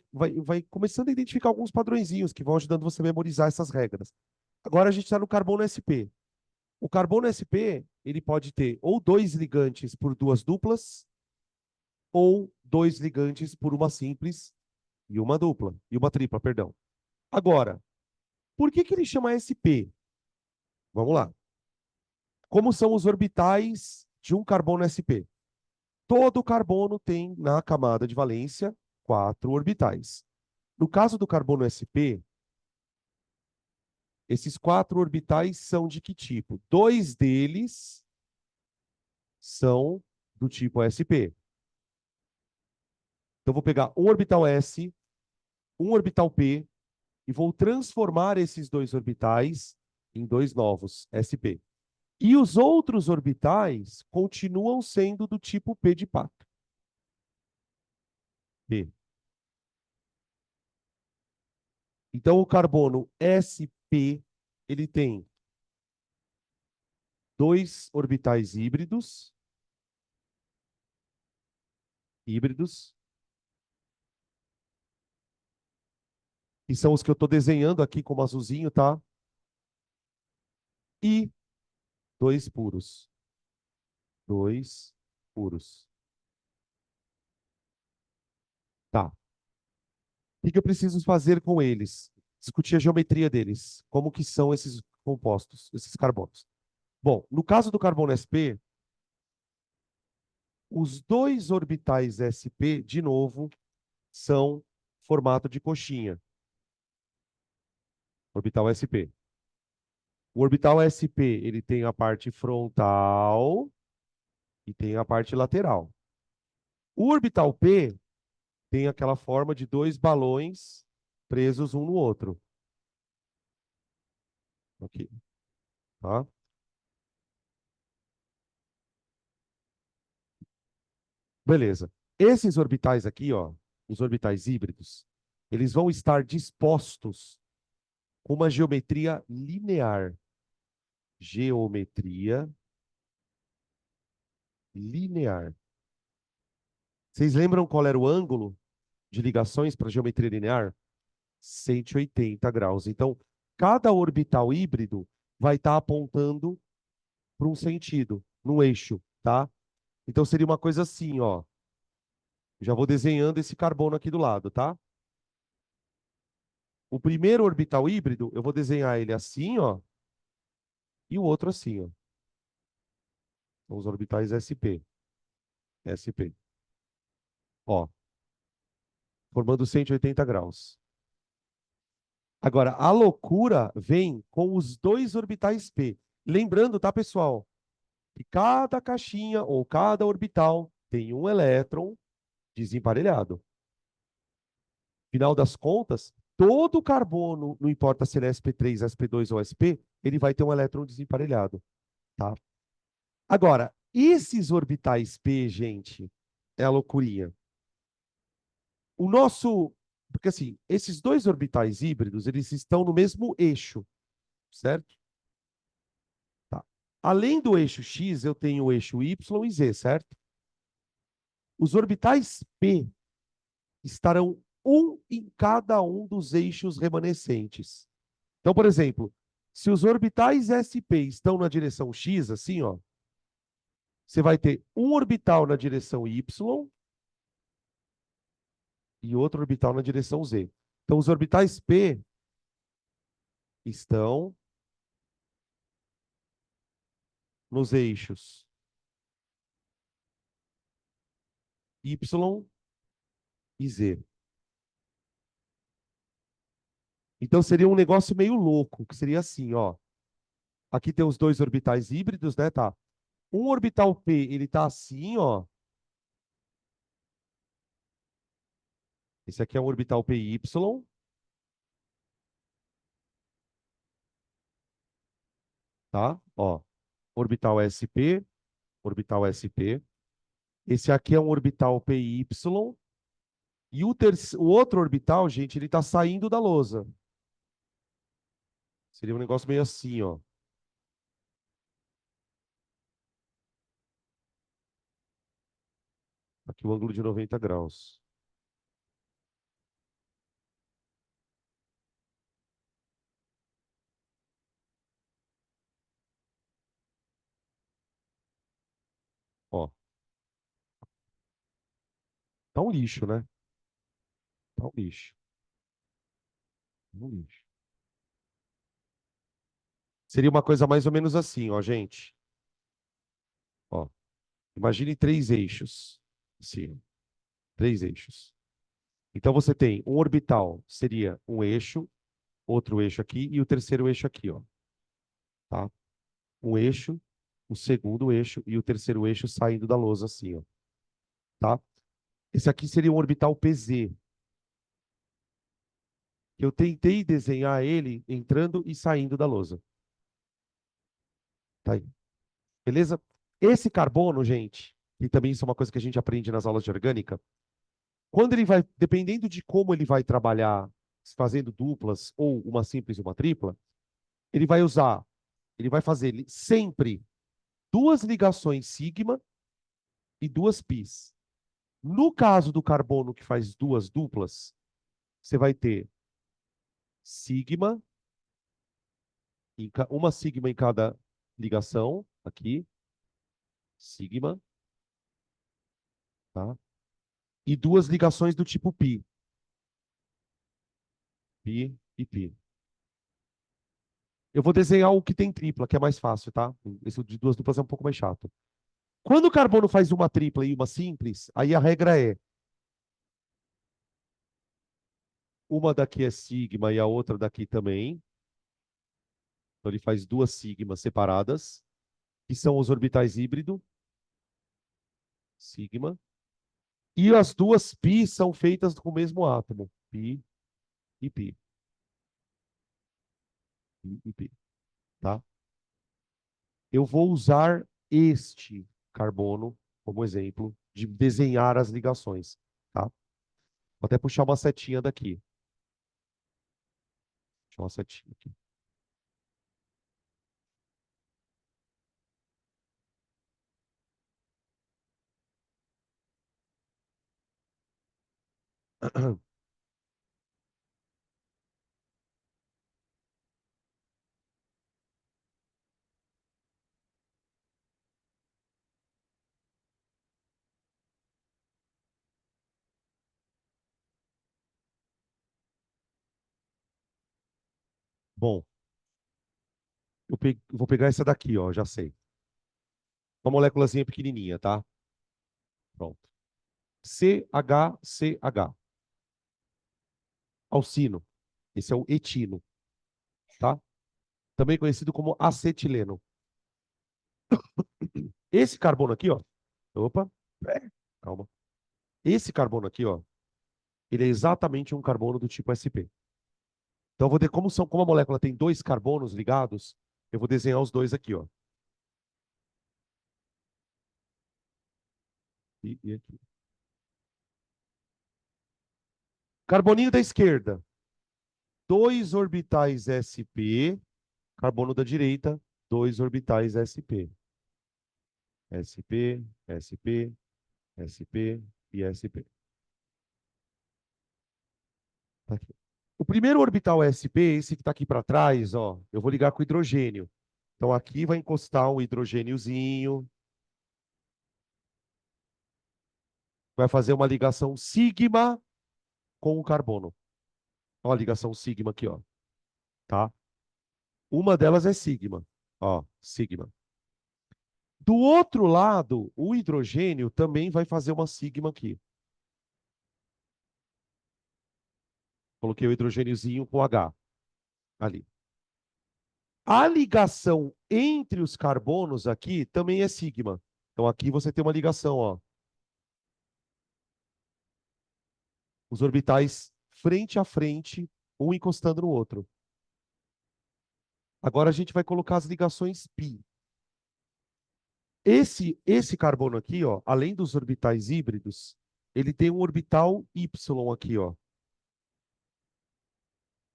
começando a identificar alguns padrõezinhos que vão ajudando você a memorizar essas regras. Agora a gente está no carbono sp. O carbono sp, ele pode ter ou 2 ligantes por duas duplas, ou 2 ligantes por uma simples e uma dupla, e uma tripla, perdão. Agora, por que que ele chama sp? Vamos lá. Como são os orbitais de um carbono sp? Todo carbono tem na camada de valência 4 orbitais. No caso do carbono sp, esses 4 orbitais são de que tipo? 2 deles são do tipo sp. Então, vou pegar um orbital s, um orbital p, e vou transformar esses 2 orbitais em 2 novos, sp. E os outros orbitais continuam sendo do tipo p de pato. P. Então, o carbono sp, ele tem 2 orbitais híbridos, que são os que eu estou desenhando aqui como azulzinho, tá? E 2 puros. 2 puros. Tá. O que que eu preciso fazer com eles? Discutir a geometria deles. Como que são esses compostos, esses carbonos. Bom, no caso do carbono sp, os 2 orbitais sp, de novo, são formato de coxinha. Orbital sp. O orbital sp, ele tem a parte frontal e tem a parte lateral. O orbital p tem aquela forma de 2 balões presos um no outro. Aqui, tá? Beleza. Esses orbitais aqui, ó, os orbitais híbridos, eles vão estar dispostos com uma geometria linear. Geometria linear. Vocês lembram qual era o ângulo de ligações para geometria linear? 180 graus. Então, cada orbital híbrido vai estar apontando para um sentido, num eixo, tá? Então, seria uma coisa assim, ó. Já vou desenhando esse carbono aqui do lado, tá? O primeiro orbital híbrido, eu vou desenhar ele assim, ó, e o outro assim, ó. São os orbitais sp. sp. Ó, formando 180 graus. Agora, a loucura vem com os 2 orbitais p. Lembrando, tá, pessoal, que cada caixinha ou cada orbital tem um elétron desemparelhado. Final das contas, todo carbono, não importa se ele é sp3, sp2 ou sp, ele vai ter um elétron desemparelhado, tá? Agora, esses orbitais p, gente, é a loucurinha. O nosso, porque assim, esses dois orbitais híbridos, eles estão no mesmo eixo, certo? Tá. Além do eixo x, eu tenho o eixo y e z, certo? Os orbitais p estarão um em cada um dos eixos remanescentes. Então, por exemplo, se os orbitais sp estão na direção x, assim, ó, você vai ter um orbital na direção y e outro orbital na direção z. Então, os orbitais p estão nos eixos y e z. Então, seria um negócio meio louco, que seria assim, ó. Aqui tem os dois orbitais híbridos, né, tá? Um orbital p, ele tá assim, ó. Esse aqui é um orbital py, tá? Ó, orbital sp, orbital sp. Esse aqui é um orbital py. E o outro orbital, gente, ele está saindo da lousa. Seria um negócio meio assim, ó. Aqui o ângulo de 90 graus. Ó, tá um lixo, né? Tá um lixo. Um lixo. Seria uma coisa mais ou menos assim, ó, gente. Ó, imagine três eixos. Assim, três eixos. Então você tem um orbital, seria um eixo, outro eixo aqui e o terceiro eixo aqui, ó. Tá? Um eixo, o segundo eixo e o terceiro eixo saindo da lousa assim, ó. Tá? Esse aqui seria um orbital PZ. Eu tentei desenhar ele entrando e saindo da lousa. Tá aí. Beleza? Esse carbono, gente, e também isso é uma coisa que a gente aprende nas aulas de orgânica, quando ele vai, dependendo de como ele vai trabalhar, fazendo duplas ou uma simples e uma tripla, ele vai usar, ele vai fazer sempre duas ligações sigma e duas pis. No caso do carbono que faz duas duplas, você vai ter sigma, uma sigma em cada ligação, aqui, sigma, tá? E duas ligações do tipo pi, pi e pi. Eu vou desenhar o que tem tripla, que é mais fácil, tá? Esse de duas duplas é um pouco mais chato. Quando o carbono faz uma tripla e uma simples, aí a regra é uma daqui é sigma e a outra daqui também. Então ele faz duas sigmas separadas, que são os orbitais híbrido, sigma. E as duas pi são feitas com o mesmo átomo, pi e pi, pi e pi, tá? Eu vou usar este carbono como exemplo de desenhar as ligações, tá? Vou até puxar uma setinha daqui. Puxar uma setinha aqui. Bom, vou pegar essa daqui, ó, já sei. Uma moléculazinha pequenininha, tá? Pronto. CHCH. Alcino. Esse é o etino, tá? Também conhecido como acetileno. Esse carbono aqui, ó. Opa, calma. Esse carbono aqui, ó, ele é exatamente um carbono do tipo sp. Então, eu vou como a molécula tem dois carbonos ligados, eu vou desenhar os dois aqui, ó. E aqui. Carboninho da esquerda, dois orbitais sp. Carbono da direita, dois orbitais sp. sp, sp, sp e sp. Tá aqui. O primeiro orbital sp, esse que está aqui para trás, ó, eu vou ligar com o hidrogênio. Então, aqui vai encostar um hidrogêniozinho, vai fazer uma ligação sigma com o carbono. Ó, a ligação sigma aqui, ó, tá? Uma delas é sigma, ó, sigma. Do outro lado, o hidrogênio também vai fazer uma sigma aqui. Coloquei o hidrogêniozinho com H ali. A ligação entre os carbonos aqui também é sigma. Então aqui você tem uma ligação, ó. Os orbitais frente a frente, um encostando no outro. Agora a gente vai colocar as ligações π. Esse carbono aqui, ó, além dos orbitais híbridos, ele tem um orbital Y aqui, ó.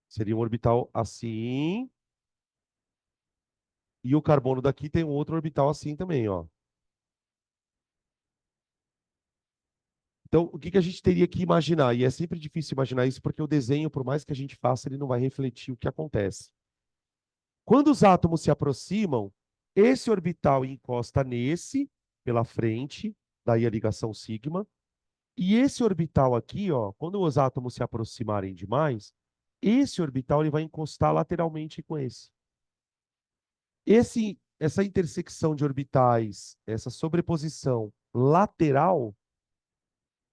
Seria um orbital assim. E o carbono daqui tem um outro orbital assim também, ó. Então, o que que a gente teria que imaginar? E é sempre difícil imaginar isso porque o desenho, por mais que a gente faça, ele não vai refletir o que acontece. Quando os átomos se aproximam, esse orbital encosta nesse, pela frente, daí a ligação sigma, e esse orbital aqui, ó, quando os átomos se aproximarem demais, esse orbital ele vai encostar lateralmente com esse. Essa intersecção de orbitais, essa sobreposição lateral,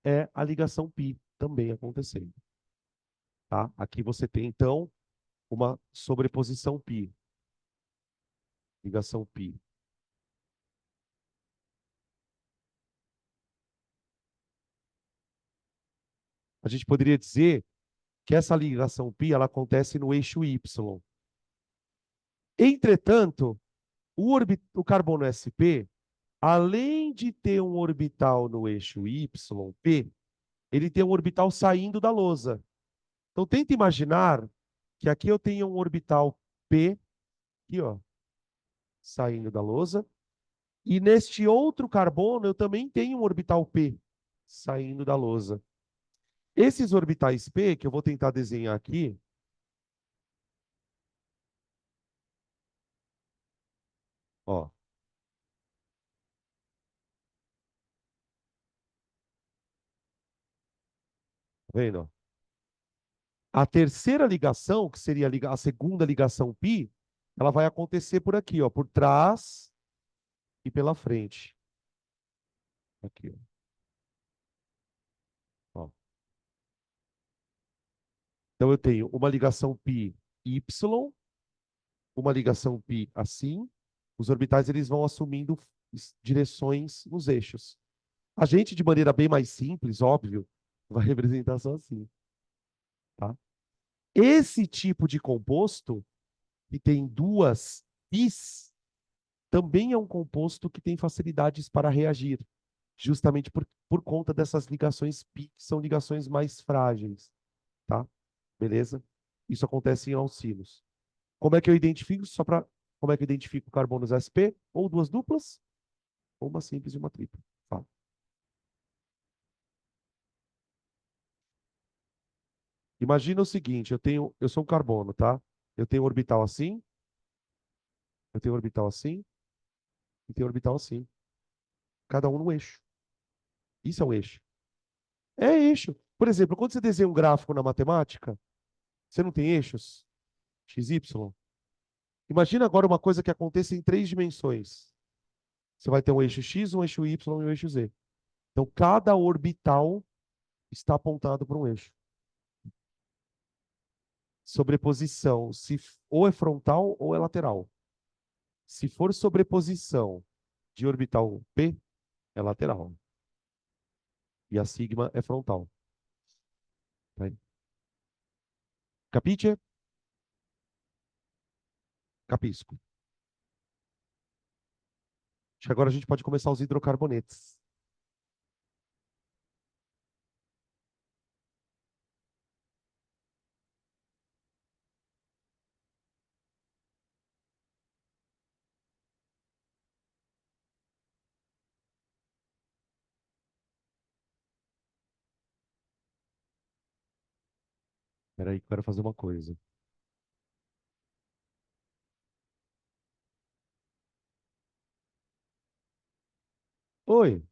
é a ligação π também acontecendo. Tá? Aqui você tem, então, uma sobreposição π. Ligação π. A gente poderia dizer que essa ligação π ela acontece no eixo Y. Entretanto, o carbono sp, além de ter um orbital no eixo Y, p, ele tem um orbital saindo da lousa. Então, tenta imaginar que aqui eu tenho um orbital p, aqui, ó, saindo da lousa, e neste outro carbono eu também tenho um orbital p saindo da lousa. Esses orbitais p, que eu vou tentar desenhar aqui, ó, tá vendo? A terceira ligação, que seria a segunda ligação π, ela vai acontecer por aqui, ó, por trás e pela frente. Aqui, ó. Então eu tenho uma ligação π Y, uma ligação π assim. Os orbitais eles vão assumindo direções nos eixos. A gente, de maneira bem mais simples, óbvio, vai representar só assim, tá? Esse tipo de composto, que tem duas π's, também é um composto que tem facilidades para reagir, justamente por conta dessas ligações π, que são ligações mais frágeis, tá? Beleza? Isso acontece em alcinos. Como é que eu identifico? Como é que eu identifico carbonos sp? Ou duas duplas, ou uma simples e uma tripla. Fala. Imagina o seguinte, eu sou um carbono, tá? Eu tenho um orbital assim, eu tenho um orbital assim, e tenho um orbital assim. Cada um no eixo. Isso é um eixo. É eixo. Por exemplo, quando você desenha um gráfico na matemática, você não tem eixos? X, Y. Imagina agora uma coisa que aconteça em três dimensões. Você vai ter um eixo X, um eixo Y e um eixo Z. Então, cada orbital está apontado para um eixo. Sobreposição, se ou é frontal ou é lateral. Se for sobreposição de orbital P, é lateral. E a sigma é frontal. Tá? Capite? Capisco. Acho que agora a gente pode começar os hidrocarbonetos. Peraí, que eu quero fazer uma coisa. Oi,